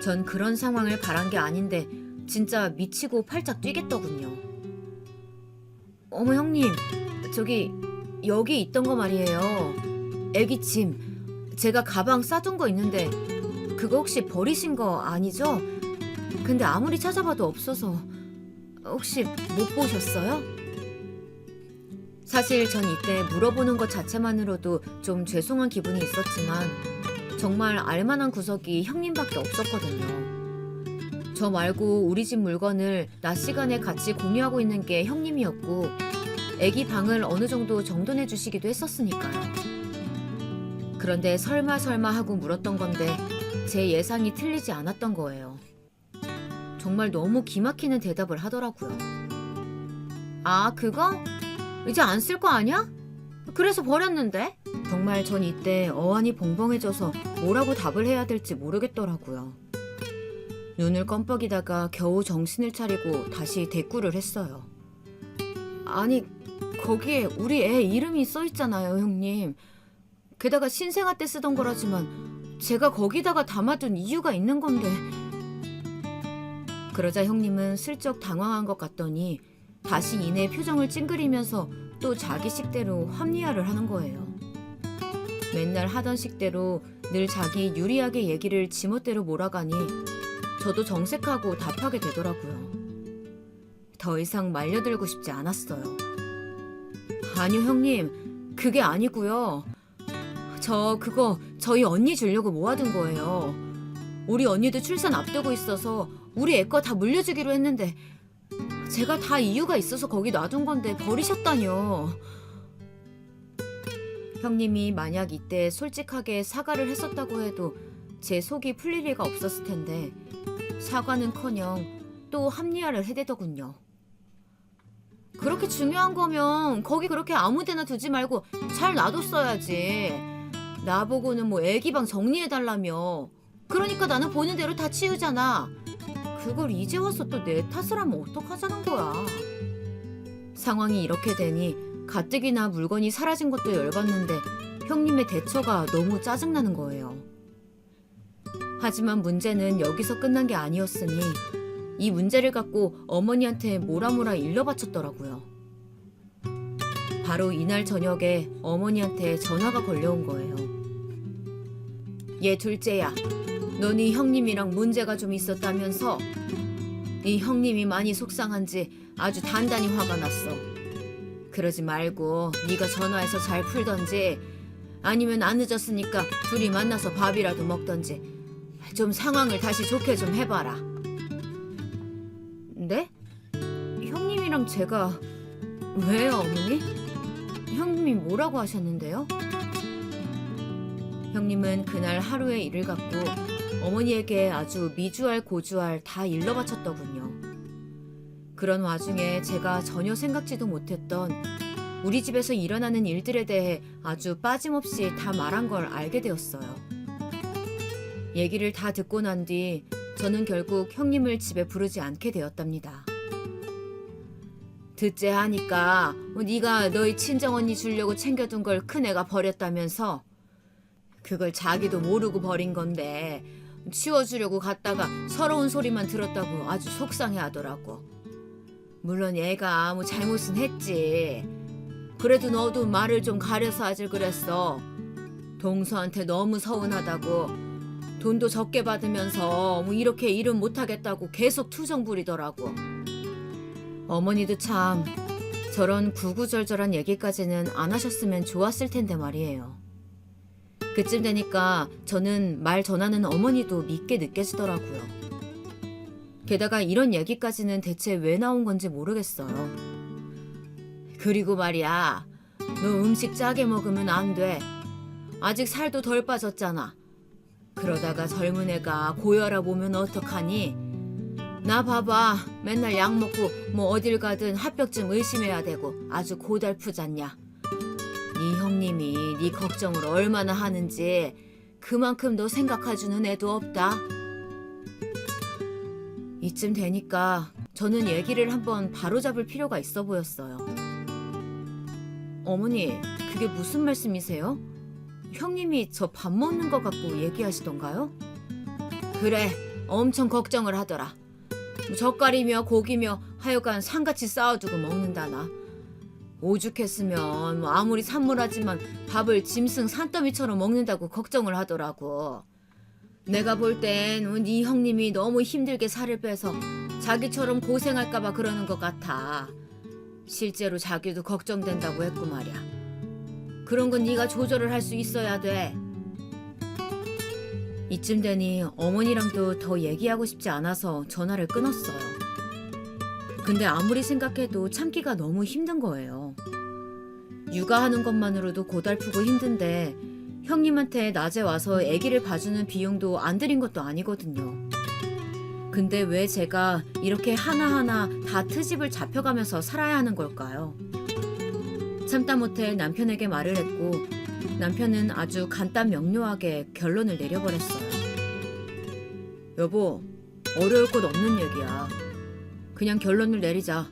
전 그런 상황을 바란 게 아닌데 진짜 미치고 팔짝 뛰겠더군요. 어머 형님, 저기 여기 있던 거 말이에요. 애기 짐. 제가 가방 싸둔 거 있는데 그거 혹시 버리신 거 아니죠? 근데 아무리 찾아봐도 없어서 혹시 못 보셨어요? 사실 전 이때 물어보는 것 자체만으로도 좀 죄송한 기분이 있었지만 정말 알만한 구석이 형님밖에 없었거든요. 저 말고 우리 집 물건을 낮 시간에 같이 공유하고 있는 게 형님이었고 애기 방을 어느 정도 정돈해 주시기도 했었으니까요. 그런데 설마 하고 물었던 건데 제 예상이 틀리지 않았던 거예요. 정말 너무 기막히는 대답을 하더라고요. 아, 그거? 이제 안 쓸 거 아니야? 그래서 버렸는데? 정말 전 이때 어안이 벙벙해져서 뭐라고 답을 해야 될지 모르겠더라고요. 눈을 껌뻑이다가 겨우 정신을 차리고 다시 대꾸를 했어요. 아니, 거기에 우리 애 이름이 써있잖아요, 형님. 게다가 신생아 때 쓰던 거라지만 제가 거기다가 담아둔 이유가 있는 건데. 그러자 형님은 슬쩍 당황한 것 같더니 다시 이내 표정을 찡그리면서 또 자기 식대로 합리화를 하는 거예요. 맨날 하던 식대로 늘 자기 유리하게 얘기를 지멋대로 몰아가니 저도 정색하고 답하게 되더라고요. 더 이상 말려들고 싶지 않았어요. 아니요 형님, 그게 아니고요. 그거 저희 언니 주려고 모아둔 거예요. 우리 언니도 출산 앞두고 있어서 우리 애 거 다 물려주기로 했는데 제가 다 이유가 있어서 거기 놔둔 건데 버리셨다뇨. 형님이 만약 이때 솔직하게 사과를 했었다고 해도 제 속이 풀릴 리가 없었을 텐데 사과는커녕 또 합리화를 해대더군요. 그렇게 중요한 거면 거기 그렇게 아무 데나 두지 말고 잘 놔뒀어야지. 나보고는 애기 방 정리해달라며. 그러니까 나는 보는 대로 다 치우잖아. 그걸 이제 와서 또 내 탓을 하면 어떡하자는 거야. 상황이 이렇게 되니 가뜩이나 물건이 사라진 것도 열받는데 형님의 대처가 너무 짜증나는 거예요. 하지만 문제는 여기서 끝난 게 아니었으니 이 문제를 갖고 어머니한테 뭐라 일러 바쳤더라고요. 바로 이날 저녁에 어머니한테 전화가 걸려온 거예요. 얘 둘째야, 너 네 형님이랑 문제가 좀 있었다면서? 네 형님이 많이 속상한지 아주 단단히 화가 났어. 그러지 말고 네가 전화해서 잘 풀던지 아니면 안 늦었으니까 둘이 만나서 밥이라도 먹던지 좀 상황을 다시 좋게 좀 해봐라. 네? 형님이랑 제가... 왜요, 어머니? 형님이 뭐라고 하셨는데요? 형님은 그날 하루의 일을 갖고 어머니에게 아주 미주알 고주알 다 일러 바쳤더군요. 그런 와중에 제가 전혀 생각지도 못했던 우리 집에서 일어나는 일들에 대해 아주 빠짐없이 다 말한 걸 알게 되었어요. 얘기를 다 듣고 난 뒤 저는 결국 형님을 집에 부르지 않게 되었답니다. 듣재 하니까 네가 너희 친정언니 주려고 챙겨둔 걸 큰애가 버렸다면서? 그걸 자기도 모르고 버린 건데 치워주려고 갔다가 서러운 소리만 들었다고 아주 속상해하더라고. 물론 얘가 아무 잘못은 했지. 그래도 너도 말을 좀 가려서 하질 그랬어. 동서한테 너무 서운하다고. 돈도 적게 받으면서 이렇게 일은 못하겠다고 계속 투정 부리더라고. 어머니도 참 저런 구구절절한 얘기까지는 안 하셨으면 좋았을 텐데 말이에요. 그쯤 되니까 저는 말 전하는 어머니도 믿게 느껴지더라고요. 게다가 이런 얘기까지는 대체 왜 나온 건지 모르겠어요. 그리고 말이야, 너 음식 짜게 먹으면 안 돼. 아직 살도 덜 빠졌잖아. 그러다가 젊은 애가 고혈압 오면 어떡하니? 나 봐봐, 맨날 약 먹고 뭐 어딜 가든 합병증 의심해야 되고 아주 고달프잖냐. 네 형님이 네 걱정을 얼마나 하는지 그만큼 너 생각해주는 애도 없다. 이쯤 되니까 저는 얘기를 한번 바로잡을 필요가 있어 보였어요. 어머니, 그게 무슨 말씀이세요? 형님이 저 밥 먹는 거 갖고 얘기하시던가요? 그래, 엄청 걱정을 하더라. 젓갈이며 고기며 하여간 상같이 쌓아두고 먹는다나. 오죽했으면 아무리 산물하지만 밥을 짐승 산더미처럼 먹는다고 걱정을 하더라고. 내가 볼 땐 네 형님이 너무 힘들게 살을 빼서 자기처럼 고생할까봐 그러는 것 같아. 실제로 자기도 걱정된다고 했고 말이야. 그런 건 네가 조절을 할 수 있어야 돼. 이쯤 되니 어머니랑도 더 얘기하고 싶지 않아서 전화를 끊었어요. 근데 아무리 생각해도 참기가 너무 힘든 거예요. 육아하는 것만으로도 고달프고 힘든데 형님한테 낮에 와서 아기를 봐주는 비용도 안 들인 것도 아니거든요. 근데 왜 제가 이렇게 하나하나 다 트집을 잡혀가면서 살아야 하는 걸까요? 참다 못해 남편에게 말을 했고 남편은 아주 간단 명료하게 결론을 내려버렸어요. 여보, 어려울 것 없는 얘기야. 그냥 결론을 내리자.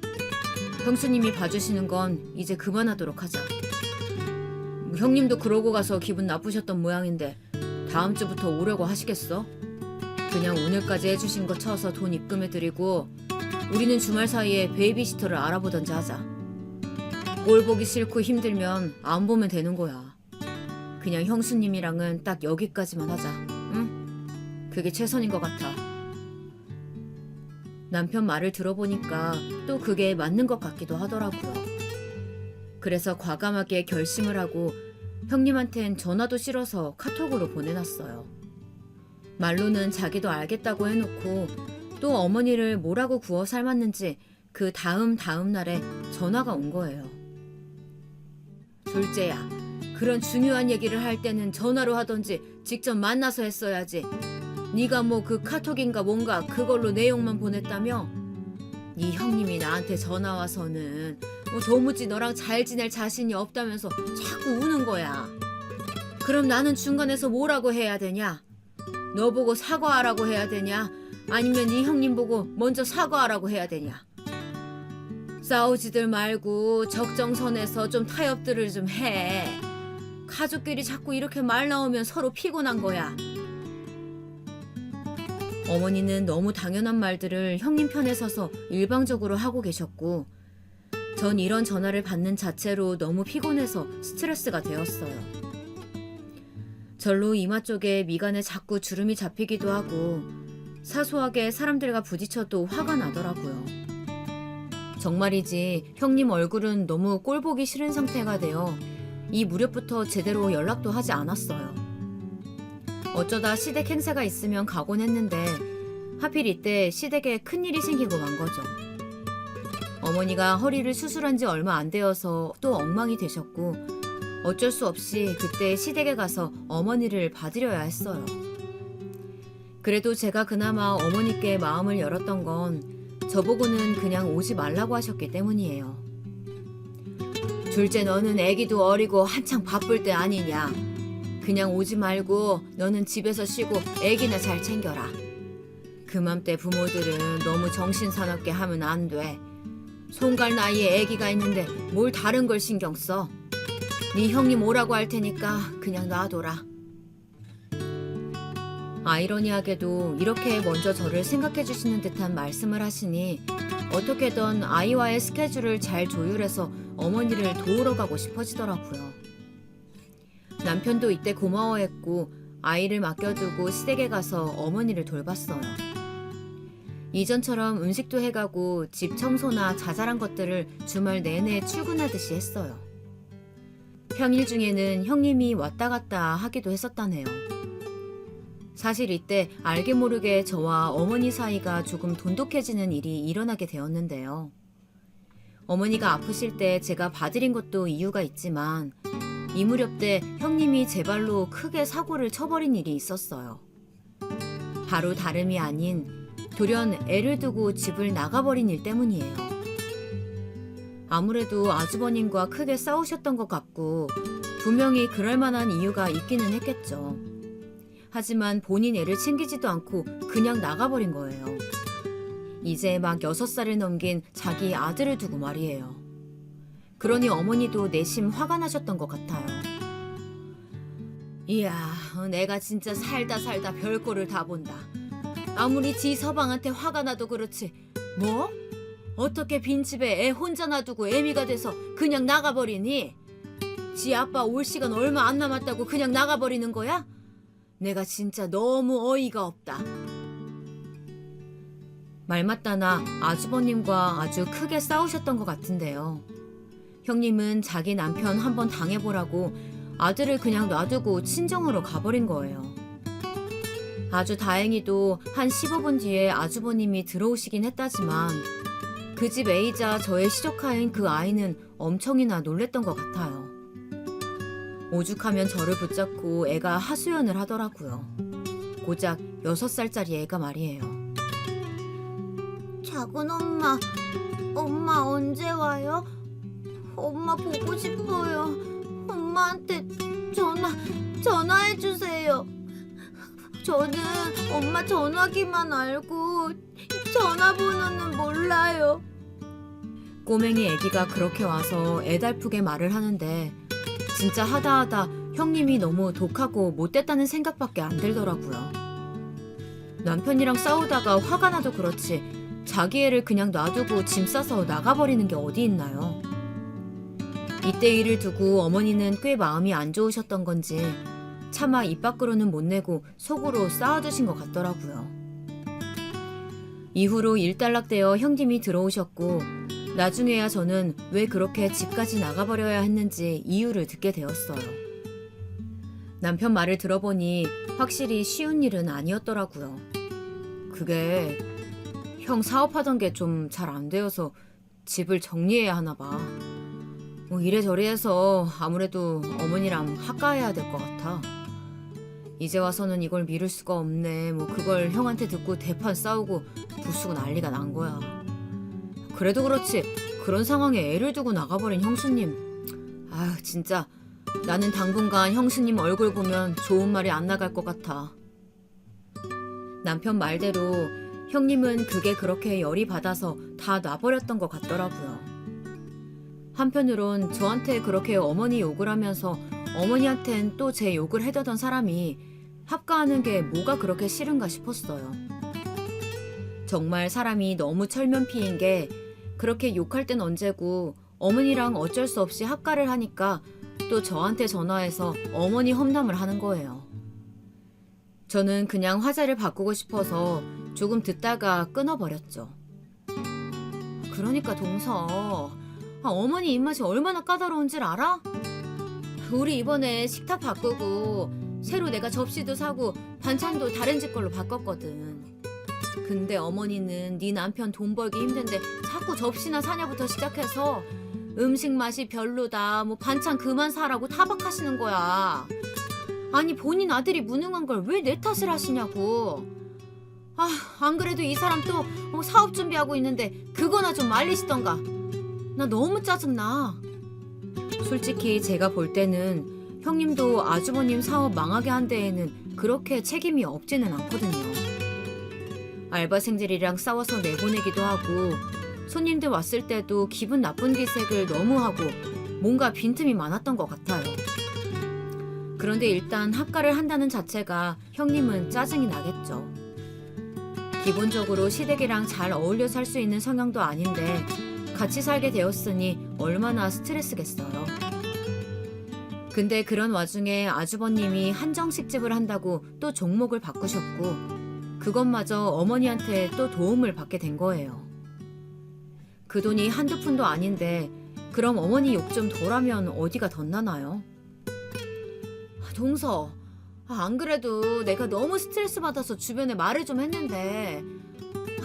형수님이 봐주시는 건 이제 그만하도록 하자. 형님도 그러고 가서 기분 나쁘셨던 모양인데 다음 주부터 오려고 하시겠어? 그냥 오늘까지 해주신 거 쳐서 돈 입금해드리고 우리는 주말 사이에 베이비시터를 알아보던지 하자. 꼴 보기 싫고 힘들면 안 보면 되는 거야. 그냥 형수님이랑은 딱 여기까지만 하자. 응? 그게 최선인 것 같아. 남편 말을 들어보니까 또 그게 맞는 것 같기도 하더라고요. 그래서 과감하게 결심을 하고 형님한텐 전화도 싫어서 카톡으로 보내놨어요. 말로는 자기도 알겠다고 해놓고 또 어머니를 뭐라고 구워 삶았는지 그 다음 날에 전화가 온 거예요. 둘째야, 그런 중요한 얘기를 할 때는 전화로 하던지 직접 만나서 했어야지. 네가 뭐 그 카톡인가 뭔가 그걸로 내용만 보냈다며? 네 형님이 나한테 전화 와서는 도무지 너랑 잘 지낼 자신이 없다면서 자꾸 우는 거야. 그럼 나는 중간에서 뭐라고 해야 되냐? 너 보고 사과하라고 해야 되냐? 아니면 네 형님 보고 먼저 사과하라고 해야 되냐? 싸우지들 말고 적정선에서 좀 타협들을 좀 해. 가족끼리 자꾸 이렇게 말 나오면 서로 피곤한 거야. 어머니는 너무 당연한 말들을 형님 편에 서서 일방적으로 하고 계셨고, 전 이런 전화를 받는 자체로 너무 피곤해서 스트레스가 되었어요. 절로 이마 쪽에 미간에 자꾸 주름이 잡히기도 하고 사소하게 사람들과 부딪혀도 화가 나더라고요. 정말이지 형님 얼굴은 너무 꼴보기 싫은 상태가 되어 이 무렵부터 제대로 연락도 하지 않았어요. 어쩌다 시댁 행사가 있으면 가곤 했는데 하필 이때 시댁에 큰일이 생기고 만 거죠. 어머니가 허리를 수술한 지 얼마 안 되어서 또 엉망이 되셨고 어쩔 수 없이 그때 시댁에 가서 어머니를 봐드려야 했어요. 그래도 제가 그나마 어머니께 마음을 열었던 건 저보고는 그냥 오지 말라고 하셨기 때문이에요. 둘째 너는 애기도 어리고 한창 바쁠 때 아니냐. 그냥 오지 말고 너는 집에서 쉬고 애기나 잘 챙겨라. 그맘때 부모들은 너무 정신사납게 하면 안 돼. 손갈 나이에 애기가 있는데 뭘 다른 걸 신경 써. 네 형님 오라고 할 테니까 그냥 놔둬라. 아이러니하게도 이렇게 먼저 저를 생각해 주시는 듯한 말씀을 하시니 어떻게든 아이와의 스케줄을 잘 조율해서 어머니를 도우러 가고 싶어지더라고요. 남편도 이때 고마워했고 아이를 맡겨두고 시댁에 가서 어머니를 돌봤어요. 이전처럼 음식도 해가고 집 청소나 자잘한 것들을 주말 내내 출근하듯이 했어요. 평일 중에는 형님이 왔다 갔다 하기도 했었다네요. 사실 이때 알게 모르게 저와 어머니 사이가 조금 돈독해지는 일이 일어나게 되었는데요. 어머니가 아프실 때 제가 봐드린 것도 이유가 있지만 이 무렵 때 형님이 제 발로 크게 사고를 쳐버린 일이 있었어요. 바로 다름이 아닌 돌연 애를 두고 집을 나가버린 일 때문이에요. 아무래도 아주버님과 크게 싸우셨던 것 같고 분명히 그럴 만한 이유가 있기는 했겠죠. 하지만 본인 애를 챙기지도 않고 그냥 나가버린 거예요. 이제 막 6살을 넘긴 자기 아들을 두고 말이에요. 그러니 어머니도 내심 화가 나셨던 것 같아요. 이야, 내가 진짜 살다 별꼴을 다 본다. 아무리 지 서방한테 화가 나도 그렇지. 뭐? 어떻게 빈집에 애 혼자 놔두고 애미가 돼서 그냥 나가버리니? 지 아빠 올 시간 얼마 안 남았다고 그냥 나가버리는 거야? 내가 진짜 너무 어이가 없다. 말맞다나 아주버님과 아주 크게 싸우셨던 것 같은데요. 형님은 자기 남편 한번 당해보라고 아들을 그냥 놔두고 친정으로 가버린 거예요. 아주 다행히도 한 15분 뒤에 아주버님이 들어오시긴 했다지만 그 집 애이자 저의 시조카인 그 아이는 엄청이나 놀랬던 것 같아요. 오죽하면 저를 붙잡고 애가 하소연을 하더라고요. 고작 6살짜리 애가 말이에요. 작은 엄마, 엄마 언제 와요? 엄마 보고 싶어요. 엄마한테 전화해주세요. 저는 엄마 전화기만 알고 전화번호는 몰라요. 꼬맹이 애기가 그렇게 와서 애달프게 말을 하는데 진짜 하다하다 형님이 너무 독하고 못됐다는 생각밖에 안 들더라고요. 남편이랑 싸우다가 화가 나도 그렇지 자기 애를 그냥 놔두고 짐 싸서 나가버리는 게 어디 있나요? 이때 일을 두고 어머니는 꽤 마음이 안 좋으셨던 건지 차마 입 밖으로는 못 내고 속으로 쌓아두신 것 같더라고요. 이후로 일단락되어 형님이 들어오셨고 나중에야 저는 왜 그렇게 집까지 나가버려야 했는지 이유를 듣게 되었어요. 남편 말을 들어보니 확실히 쉬운 일은 아니었더라고요. 그게 형 사업하던 게 좀 잘 안 되어서 집을 정리해야 하나 봐. 뭐 이래저래 해서 아무래도 어머니랑 화가해야 될 것 같아. 이제 와서는 이걸 미룰 수가 없네. 뭐 그걸 형한테 듣고 대판 싸우고 부수고 난리가 난 거야. 그래도 그렇지 그런 상황에 애를 두고 나가버린 형수님. 아휴 진짜 나는 당분간 형수님 얼굴 보면 좋은 말이 안 나갈 것 같아. 남편 말대로 형님은 그게 그렇게 열이 받아서 다 놔버렸던 것 같더라고요. 한편으론 저한테 그렇게 어머니 욕을 하면서 어머니한텐 또 제 욕을 해대던 사람이 합가하는 게 뭐가 그렇게 싫은가 싶었어요. 정말 사람이 너무 철면피인 게 그렇게 욕할 땐 언제고 어머니랑 어쩔 수 없이 합가를 하니까 또 저한테 전화해서 어머니 험담을 하는 거예요. 저는 그냥 화제를 바꾸고 싶어서 조금 듣다가 끊어버렸죠. 그러니까 동서, 어머니 입맛이 얼마나 까다로운지 알아? 우리 이번에 식탁 바꾸고 새로 내가 접시도 사고 반찬도 다른 집 걸로 바꿨거든. 근데 어머니는 네 남편 돈 벌기 힘든데 자꾸 접시나 사냐부터 시작해서 음식 맛이 별로다, 뭐 반찬 그만 사라고 타박하시는 거야. 아니 본인 아들이 무능한 걸 왜 내 탓을 하시냐고. 안 그래도 이 사람 또 사업 준비하고 있는데 그거나 좀 말리시던가. 나 너무 짜증나. 솔직히 제가 볼 때는 형님도 아주버님 사업 망하게 한 데에는 그렇게 책임이 없지는 않거든요. 알바생들이랑 싸워서 내보내기도 하고 손님들 왔을 때도 기분 나쁜 기색을 너무 하고 뭔가 빈틈이 많았던 것 같아요. 그런데 일단 합가를 한다는 자체가 형님은 짜증이 나겠죠. 기본적으로 시댁이랑 잘 어울려 살 수 있는 성향도 아닌데 같이 살게 되었으니 얼마나 스트레스겠어요. 근데 그런 와중에 아주버님이 한정식집을 한다고 또 종목을 바꾸셨고 그것마저 어머니한테 또 도움을 받게 된 거예요. 그 돈이 한두 푼도 아닌데 그럼 어머니 욕 좀 덜하면 어디가 덧나나요? 동서, 안 그래도 내가 너무 스트레스 받아서 주변에 말을 좀 했는데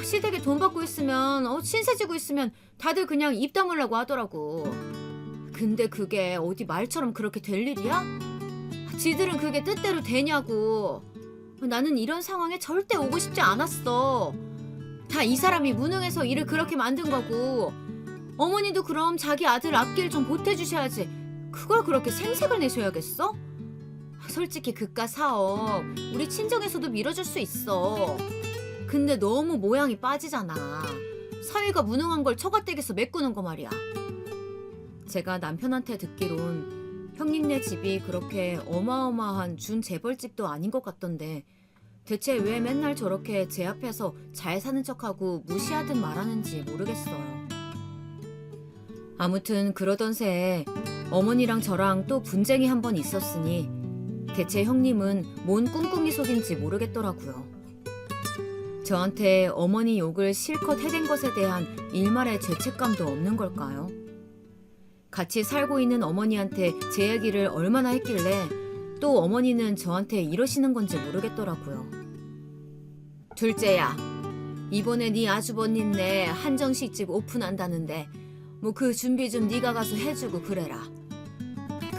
시댁에 돈 받고 있으면 신세 지고 있으면 다들 그냥 입 다물라고 하더라고. 근데 그게 어디 말처럼 그렇게 될 일이야? 지들은 그게 뜻대로 되냐고. 나는 이런 상황에 절대 오고 싶지 않았어. 다 이 사람이 무능해서 일을 그렇게 만든 거고 어머니도 그럼 자기 아들 앞길 좀 보태주셔야지 그걸 그렇게 생색을 내셔야겠어? 솔직히 그깟 사업 우리 친정에서도 밀어줄 수 있어. 근데 너무 모양이 빠지잖아. 사위가 무능한 걸 처가댁에서 메꾸는 거 말이야. 제가 남편한테 듣기론 형님네 집이 그렇게 어마어마한 준재벌집도 아닌 것 같던데 대체 왜 맨날 저렇게 제 앞에서 잘 사는 척하고 무시하듯 말하는지 모르겠어요. 아무튼 그러던 새에 어머니랑 저랑 또 분쟁이 한 번 있었으니 대체 형님은 뭔 꿍꿍이 속인지 모르겠더라고요. 저한테 어머니 욕을 실컷 해댄 것에 대한 일말의 죄책감도 없는 걸까요? 같이 살고 있는 어머니한테 제 얘기를 얼마나 했길래 또 어머니는 저한테 이러시는 건지 모르겠더라고요. 둘째야, 이번에 네 아주버님네 한정식집 오픈한다는데 뭐 그 준비 좀 네가 가서 해주고 그래라.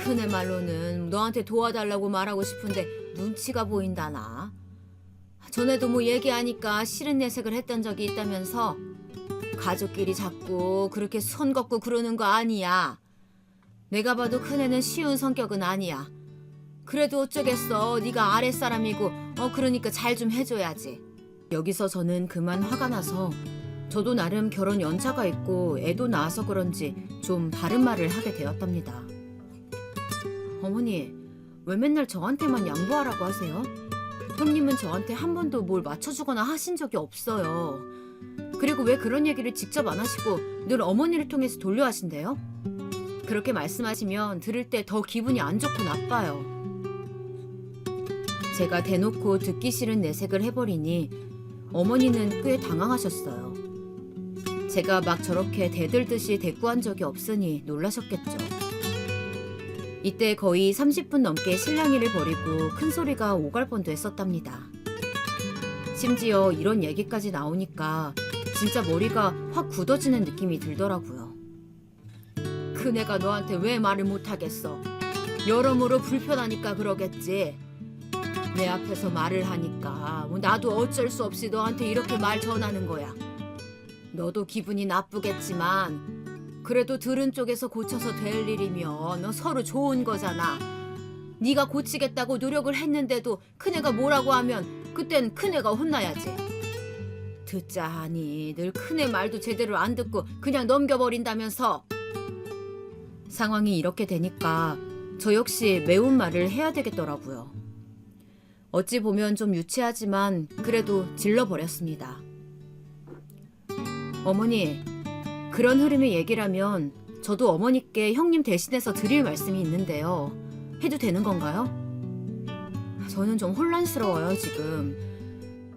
큰애 말로는 너한테 도와달라고 말하고 싶은데 눈치가 보인다나. 전에도 뭐 얘기하니까 싫은 내색을 했던 적이 있다면서 가족끼리 자꾸 그렇게 손 걷고 그러는 거 아니야. 내가 봐도 큰애는 쉬운 성격은 아니야. 그래도 어쩌겠어. 네가 아랫사람이고 그러니까 잘 좀 해줘야지. 여기서 저는 그만 화가 나서 저도 나름 결혼 연차가 있고 애도 낳아서 그런지 좀 바른 말을 하게 되었답니다. 어머니, 왜 맨날 저한테만 양보하라고 하세요? 형님은 저한테 한 번도 뭘 맞춰주거나 하신 적이 없어요. 그리고 왜 그런 얘기를 직접 안 하시고 늘 어머니를 통해서 돌려하신대요? 그렇게 말씀하시면 들을 때 더 기분이 안 좋고 나빠요. 제가 대놓고 듣기 싫은 내색을 해버리니 어머니는 꽤 당황하셨어요. 제가 막 저렇게 대들듯이 대꾸한 적이 없으니 놀라셨겠죠. 이때 거의 30분 넘게 실랑이를 벌이고 큰 소리가 오갈 뻔도 했었답니다. 심지어 이런 얘기까지 나오니까 진짜 머리가 확 굳어지는 느낌이 들더라고요. 그네가 너한테 왜 말을 못하겠어? 여러모로 불편하니까 그러겠지. 내 앞에서 말을 하니까 나도 어쩔 수 없이 너한테 이렇게 말 전하는 거야. 너도 기분이 나쁘겠지만 그래도 들은 쪽에서 고쳐서 될 일이면 서로 좋은 거잖아. 네가 고치겠다고 노력을 했는데도 큰애가 뭐라고 하면 그땐 큰애가 혼나야지. 듣자하니 늘 큰애 말도 제대로 안 듣고 그냥 넘겨버린다면서. 상황이 이렇게 되니까 저 역시 매운 말을 해야 되겠더라고요. 어찌 보면 좀 유치하지만 그래도 질러버렸습니다. 어머니, 그런 흐름의 얘기라면 저도 어머니께 형님 대신해서 드릴 말씀이 있는데요. 해도 되는 건가요? 저는 좀 혼란스러워요, 지금.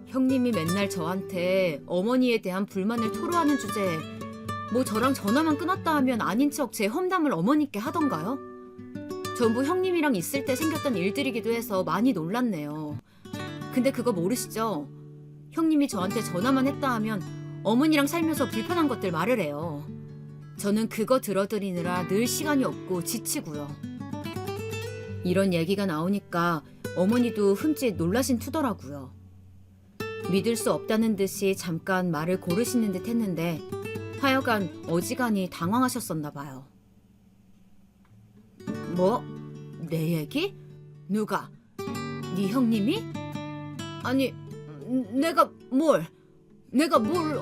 형님이 맨날 저한테 어머니에 대한 불만을 토로하는 주제에 뭐 저랑 전화만 끊었다 하면 아닌 척 제 험담을 어머니께 하던가요? 전부 형님이랑 있을 때 생겼던 일들이기도 해서 많이 놀랐네요. 근데 그거 모르시죠? 형님이 저한테 전화만 했다 하면 어머니랑 살면서 불편한 것들 말을 해요. 저는 그거 들어드리느라 늘 시간이 없고 지치고요. 이런 얘기가 나오니까 어머니도 흠칫 놀라신 투더라고요. 믿을 수 없다는 듯이 잠깐 말을 고르시는 듯 했는데 하여간 어지간히 당황하셨었나 봐요. 뭐? 내 얘기? 누가? 네 형님이? 아니, 내가 뭘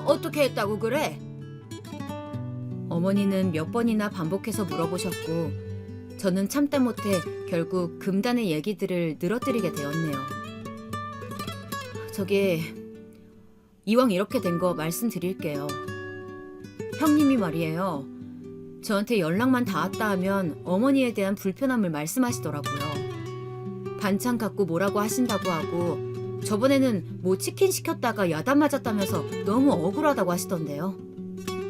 어떻게 했다고 그래? 어머니는 몇 번이나 반복해서 물어보셨고 저는 참다 못해 결국 금단의 얘기들을 늘어뜨리게 되었네요. 저기, 이왕 이렇게 된 거 말씀드릴게요. 형님이 말이에요. 저한테 연락만 닿았다 하면 어머니에 대한 불편함을 말씀하시더라고요. 반찬 갖고 뭐라고 하신다고 하고 저번에는 뭐 치킨 시켰다가 야단 맞았다면서 너무 억울하다고 하시던데요.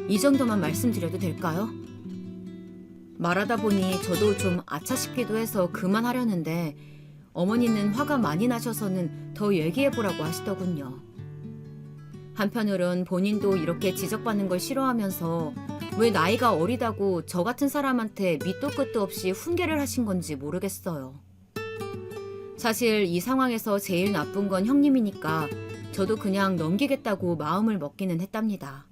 이 정도만 말씀드려도 될까요? 말하다 보니 저도 좀 아차 싶기도 해서 그만하려는데 어머니는 화가 많이 나셔서는 더 얘기해보라고 하시더군요. 한편으론 본인도 이렇게 지적받는 걸 싫어하면서 왜 나이가 어리다고 저 같은 사람한테 밑도 끝도 없이 훈계를 하신 건지 모르겠어요. 사실 이 상황에서 제일 나쁜 건 형님이니까 저도 그냥 넘기겠다고 마음을 먹기는 했답니다.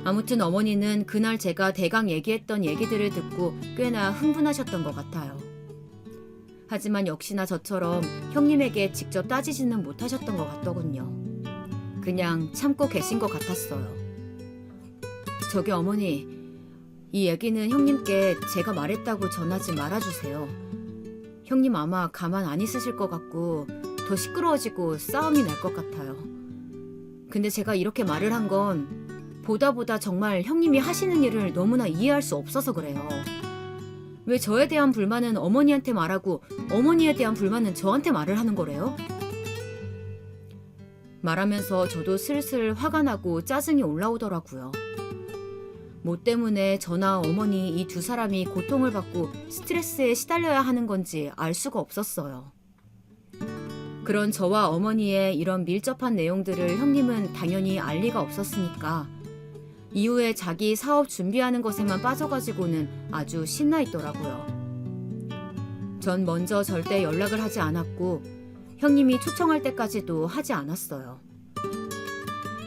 아무튼 어머니는 그날 제가 대강 얘기했던 얘기들을 듣고 꽤나 흥분하셨던 것 같아요. 하지만 역시나 저처럼 형님에게 직접 따지지는 못하셨던 것 같더군요. 그냥 참고 계신 것 같았어요. 저기 어머니, 이 얘기는 형님께 제가 말했다고 전하지 말아주세요. 형님 아마 가만 안 있으실 것 같고 더 시끄러워지고 싸움이 날 것 같아요. 근데 제가 이렇게 말을 한 건 보다 정말 형님이 하시는 일을 너무나 이해할 수 없어서 그래요. 왜 저에 대한 불만은 어머니한테 말하고 어머니에 대한 불만은 저한테 말을 하는 거래요? 말하면서 저도 슬슬 화가 나고 짜증이 올라오더라고요. 뭐 때문에 저나 어머니 이 두 사람이 고통을 받고 스트레스에 시달려야 하는 건지 알 수가 없었어요. 그런 저와 어머니의 이런 밀접한 내용들을 형님은 당연히 알 리가 없었으니까 이후에 자기 사업 준비하는 것에만 빠져가지고는 아주 신나 있더라고요. 전 먼저 절대 연락을 하지 않았고 형님이 초청할 때까지도 하지 않았어요.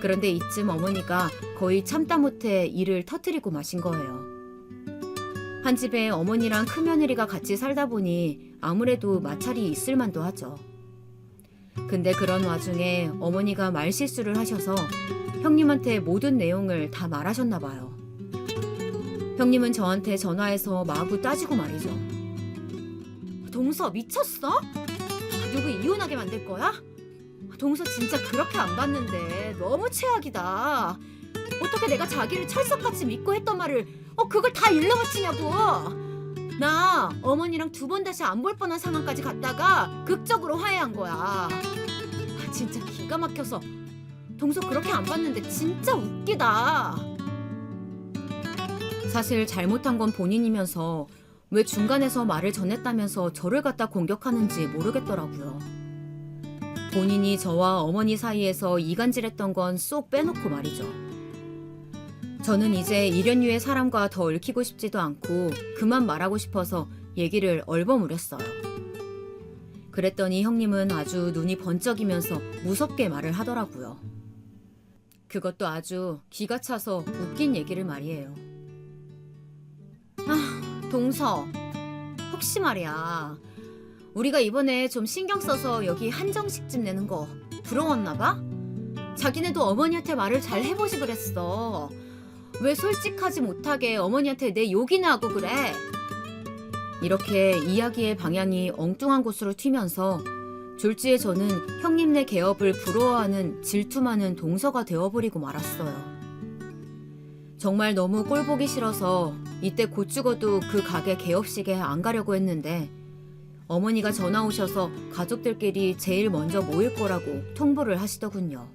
그런데 이쯤 어머니가 거의 참다 못해 일을 터뜨리고 마신 거예요. 한 집에 어머니랑 큰며느리가 같이 살다 보니 아무래도 마찰이 있을 만도 하죠. 근데 그런 와중에 어머니가 말실수를 하셔서 형님한테 모든 내용을 다 말하셨나 봐요. 형님은 저한테 전화해서 마구 따지고 말이죠. 동서 미쳤어? 누구 이혼하게 만들 거야? 동서 진짜 그렇게 안 봤는데 너무 최악이다. 어떻게 내가 자기를 철석같이 믿고 했던 말을 그걸 다 일러바치냐고. 나 어머니랑 두 번 다시 안 볼 뻔한 상황까지 갔다가 극적으로 화해한 거야. 진짜 기가 막혀서 동서 그렇게 안 봤는데 진짜 웃기다. 사실 잘못한 건 본인이면서 왜 중간에서 말을 전했다면서 저를 갖다 공격하는지 모르겠더라고요. 본인이 저와 어머니 사이에서 이간질했던 건 쏙 빼놓고 말이죠. 저는 이제 1년 유의 사람과 더 얽히고 싶지도 않고 그만 말하고 싶어서 얘기를 얼버무렸어요. 그랬더니 형님은 아주 눈이 번쩍이면서 무섭게 말을 하더라고요. 그것도 아주 기가 차서 웃긴 얘기를 말이에요. 동서, 혹시 말이야, 우리가 이번에 좀 신경 써서 여기 한정식집 내는 거 부러웠나 봐? 자기네도 어머니한테 말을 잘 해보지 그랬어. 왜 솔직하지 못하게 어머니한테 내 욕이나 하고 그래? 이렇게 이야기의 방향이 엉뚱한 곳으로 튀면서 졸지에 저는 형님네 개업을 부러워하는 질투 많은 동서가 되어버리고 말았어요. 정말 너무 꼴보기 싫어서 이때 곧 죽어도 그 가게 개업식에 안 가려고 했는데 어머니가 전화 오셔서 가족들끼리 제일 먼저 모일 거라고 통보를 하시더군요.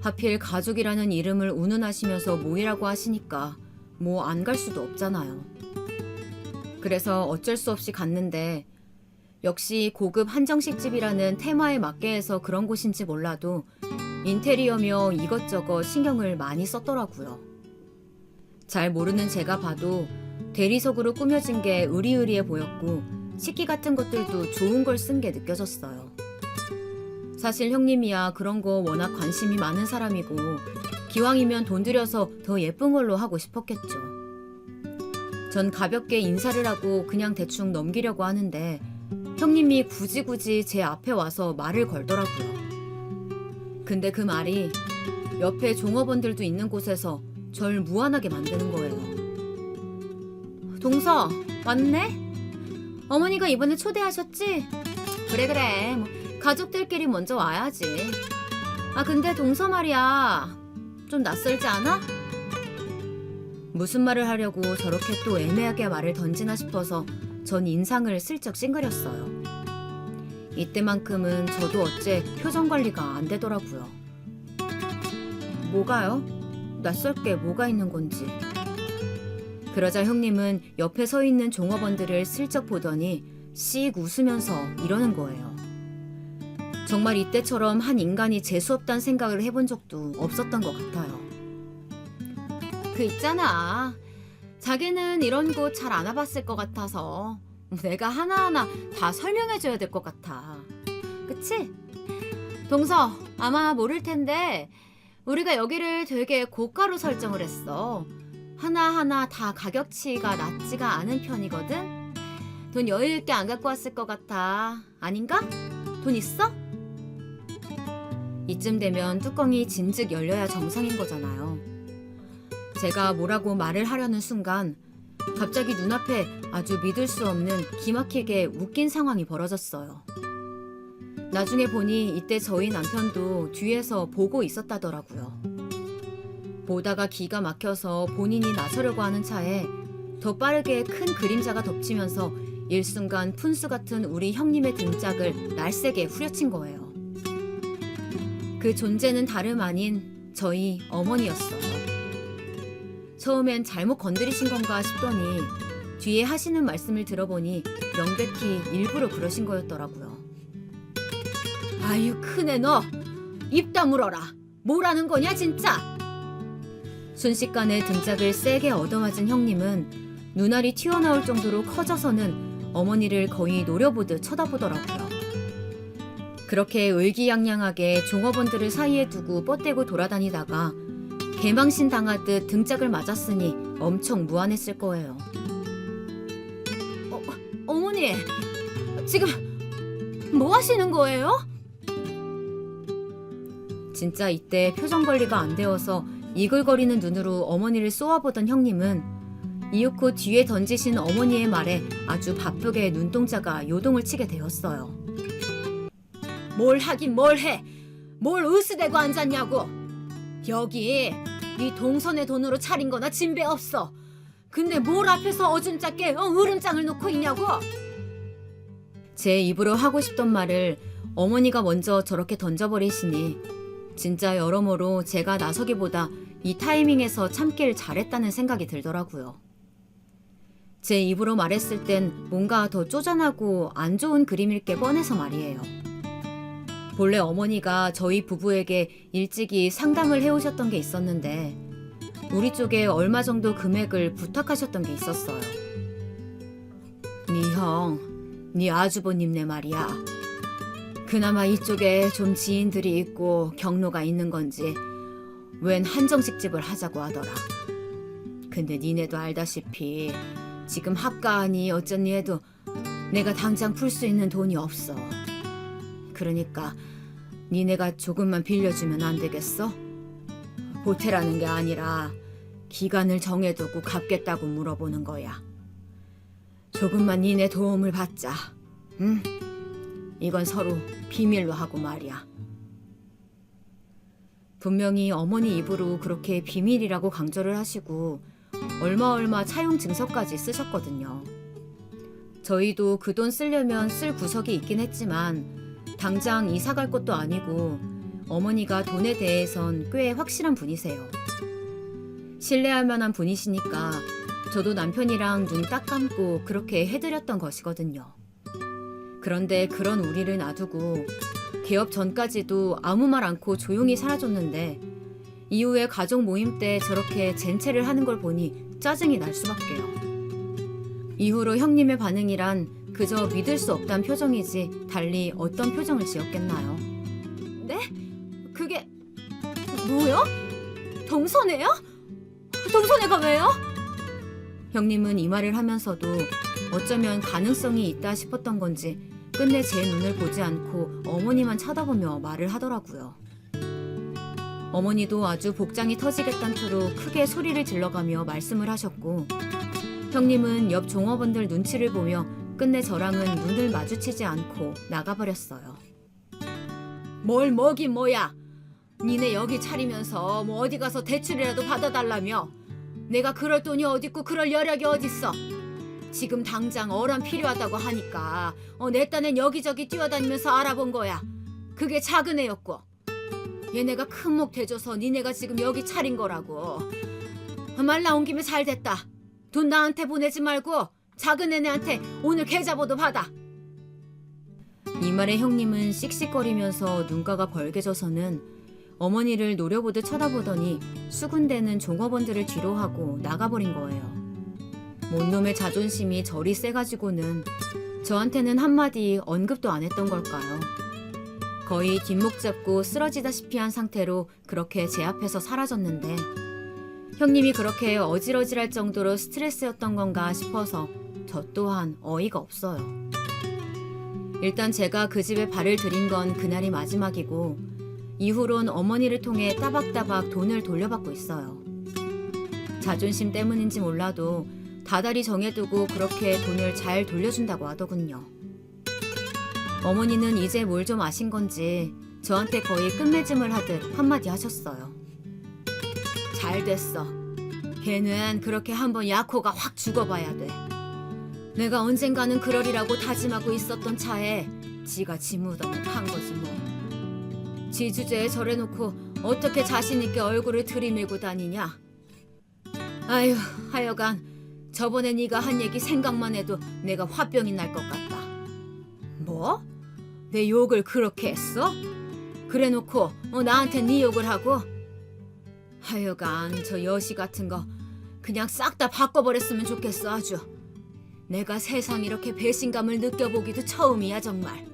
하필 가족이라는 이름을 운운하시면서 모이라고 하시니까 뭐 안 갈 수도 없잖아요. 그래서 어쩔 수 없이 갔는데 역시 고급 한정식집이라는 테마에 맞게 해서 그런 곳인지 몰라도 인테리어며 이것저것 신경을 많이 썼더라고요. 잘 모르는 제가 봐도 대리석으로 꾸며진 게 으리으리해 보였고 식기 같은 것들도 좋은 걸 쓴 게 느껴졌어요. 사실 형님이야 그런 거 워낙 관심이 많은 사람이고 기왕이면 돈 들여서 더 예쁜 걸로 하고 싶었겠죠. 전 가볍게 인사를 하고 그냥 대충 넘기려고 하는데 형님이 굳이 제 앞에 와서 말을 걸더라고요. 근데 그 말이 옆에 종업원들도 있는 곳에서 절 무안하게 만드는 거예요. 동서, 왔네? 어머니가 이번에 초대하셨지? 그래. 뭐 가족들끼리 먼저 와야지. 아, 근데 동서 말이야. 좀 낯설지 않아? 무슨 말을 하려고 저렇게 또 애매하게 말을 던지나 싶어서 전 인상을 슬쩍 찡그렸어요. 이때만큼은 저도 어째 표정 관리가 안 되더라고요. 뭐가요? 낯설게 뭐가 있는 건지. 그러자 형님은 옆에 서 있는 종업원들을 슬쩍 보더니 씩 웃으면서 이러는 거예요. 정말 이때처럼 한 인간이 재수없다는 생각을 해본 적도 없었던 것 같아요. 그 있잖아. 자기는 이런 곳 잘 안 와봤을 것 같아서 내가 하나하나 다 설명해줘야 될 것 같아. 그치? 동서, 아마 모를 텐데 우리가 여기를 되게 고가로 설정을 했어. 하나하나 다 가격치가 낮지가 않은 편이거든? 돈 여유 있게 안 갖고 왔을 것 같아. 아닌가? 돈 있어? 이쯤 되면 뚜껑이 진즉 열려야 정상인 거잖아요. 제가 뭐라고 말을 하려는 순간 갑자기 눈앞에 아주 믿을 수 없는 기막히게 웃긴 상황이 벌어졌어요. 나중에 보니 이때 저희 남편도 뒤에서 보고 있었다더라고요. 보다가 기가 막혀서 본인이 나서려고 하는 차에 더 빠르게 큰 그림자가 덮치면서 일순간 푼수 같은 우리 형님의 등짝을 날쌔게 후려친 거예요. 그 존재는 다름 아닌 저희 어머니였어요. 처음엔 잘못 건드리신 건가 싶더니 뒤에 하시는 말씀을 들어보니 명백히 일부러 그러신 거였더라고요. 아유, 큰애 너! 입 다물어라! 뭐라는 거냐 진짜! 순식간에 등짝을 세게 얻어맞은 형님은 눈알이 튀어나올 정도로 커져서는 어머니를 거의 노려보듯 쳐다보더라고요. 그렇게 의기양양하게 종업원들을 사이에 두고 뻗대고 돌아다니다가 개망신 당하듯 등짝을 맞았으니 엄청 무안했을 거예요. 어머니, 지금 뭐 하시는 거예요? 진짜 이때 표정 관리가 안 되어서 이글거리는 눈으로 어머니를 쏘아보던 형님은 이윽고 뒤에 던지신 어머니의 말에 아주 바쁘게 눈동자가 요동을 치게 되었어요. 뭘 하긴 뭘 해! 뭘 으스대고 앉았냐고! 여기 네 동선의 돈으로 차린 거나 진배 없어. 근데 뭘 앞에서 어줌짝게 으름장을 놓고 있냐고. 제 입으로 하고 싶던 말을 어머니가 먼저 저렇게 던져버리시니 진짜 여러모로 제가 나서기보다 이 타이밍에서 참길 잘했다는 생각이 들더라고요. 제 입으로 말했을 땐 뭔가 더 쪼잔하고 안 좋은 그림일 게 뻔해서 말이에요. 본래 어머니가 저희 부부에게 일찍이 상담을 해오셨던 게 있었는데 우리 쪽에 얼마 정도 금액을 부탁하셨던 게 있었어요. 네 형, 네 아주버님네 말이야. 그나마 이쪽에 좀 지인들이 있고 경로가 있는 건지 웬 한정식집을 하자고 하더라. 근데 니네도 알다시피 지금 합가하니 어쩌니 해도 내가 당장 풀 수 있는 돈이 없어. 그러니까 니네가 조금만 빌려주면 안 되겠어? 보태라는 게 아니라 기간을 정해두고 갚겠다고 물어보는 거야. 조금만 니네 도움을 받자. 응? 이건 서로 비밀로 하고 말이야. 분명히 어머니 입으로 그렇게 비밀이라고 강조를 하시고 얼마 차용 증서까지 쓰셨거든요. 저희도 그 돈 쓰려면 쓸 구석이 있긴 했지만 당장 이사 갈 것도 아니고 어머니가 돈에 대해선 꽤 확실한 분이세요. 신뢰할 만한 분이시니까 저도 남편이랑 눈 딱 감고 그렇게 해드렸던 것이거든요. 그런데 그런 우리를 놔두고 개업 전까지도 아무 말 않고 조용히 살아줬는데 이후에 가족 모임 때 저렇게 젠체를 하는 걸 보니 짜증이 날 수밖에요. 이후로 형님의 반응이란 그저 믿을 수 없단 표정이지 달리 어떤 표정을 지었겠나요? 네? 그게 뭐요? 동선애요? 동선애가 왜요? 형님은 이 말을 하면서도 어쩌면 가능성이 있다 싶었던 건지 끝내 제 눈을 보지 않고 어머니만 쳐다보며 말을 하더라고요. 어머니도 아주 복장이 터지겠다는 투로 크게 소리를 질러가며 말씀을 하셨고 형님은 옆 종업원들 눈치를 보며 끝내 저랑은 눈을 마주치지 않고 나가버렸어요. 뭘 뭐긴 뭐야. 니네 여기 차리면서 뭐 어디 가서 대출이라도 받아달라며. 내가 그럴 돈이 어딨고 그럴 여력이 어딨어. 지금 당장 어람 필요하다고 하니까 내 딴엔 여기저기 뛰어다니면서 알아본 거야. 그게 작은 애였고 얘네가 큰 목 대줘서 니네가 지금 여기 차린 거라고. 말 나온 김에 잘 됐다. 돈 나한테 보내지 말고 작은 애네한테 오늘 계좌번호 받아. 이 말에 형님은 씩씩거리면서 눈가가 벌개져서는 어머니를 노려보듯 쳐다보더니 수군대는 종업원들을 뒤로 하고 나가버린 거예요. 못놈의 자존심이 저리 세가지고는 저한테는 한마디 언급도 안 했던 걸까요? 거의 뒷목 잡고 쓰러지다시피 한 상태로 그렇게 제 앞에서 사라졌는데 형님이 그렇게 어질어질할 정도로 스트레스였던 건가 싶어서 저 또한 어이가 없어요. 일단 제가 그 집에 발을 들인 건 그날이 마지막이고 이후론 어머니를 통해 따박따박 돈을 돌려받고 있어요. 자존심 때문인지 몰라도 다달이 정해두고 그렇게 돈을 잘 돌려준다고 하더군요. 어머니는 이제 뭘 좀 아신 건지 저한테 거의 끝맺음을 하듯 한마디 하셨어요. 잘 됐어. 걔는 그렇게 한번 약호가 확 죽어봐야 돼. 내가 언젠가는 그러리라고 다짐하고 있었던 차에 지가 지 무덤을 판 거지 뭐. 지 주제에 저래놓고 어떻게 자신있게 얼굴을 들이밀고 다니냐. 아휴, 하여간 저번에 네가 한 얘기 생각만 해도 내가 화병이 날 것 같다. 뭐? 내 욕을 그렇게 했어? 그래놓고 나한테 네 욕을 하고? 하여간 저 여시 같은 거 그냥 싹 다 바꿔버렸으면 좋겠어 아주. 내가 세상 이렇게 배신감을 느껴보기도 처음이야 정말.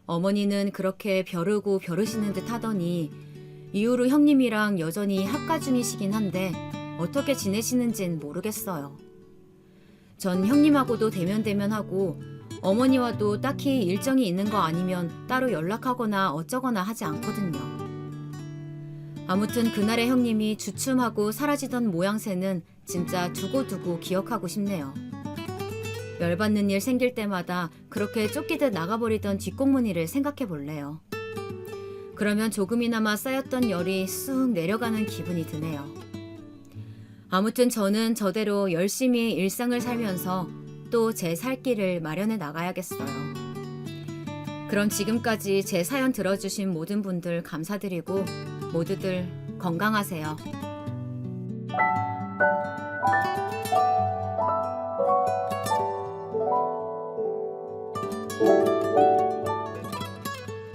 어머니는 그렇게 벼르고 벼르시는 듯 하더니 이후로 형님이랑 여전히 합가 중이시긴 한데 어떻게 지내시는진 모르겠어요. 전 형님하고도 대면대면하고 어머니와도 딱히 일정이 있는 거 아니면 따로 연락하거나 어쩌거나 하지 않거든요. 아무튼 그날의 형님이 주춤하고 사라지던 모양새는 진짜 두고두고 기억하고 싶네요. 열받는 일 생길 때마다 그렇게 쫓기듯 나가버리던 뒷공무니를 생각해 볼래요. 그러면 조금이나마 쌓였던 열이 쑥 내려가는 기분이 드네요. 아무튼 저는 저대로 열심히 일상을 살면서 또 제 살 길을 마련해 나가야겠어요. 그럼 지금까지 제 사연 들어주신 모든 분들 감사드리고 모두들 건강하세요.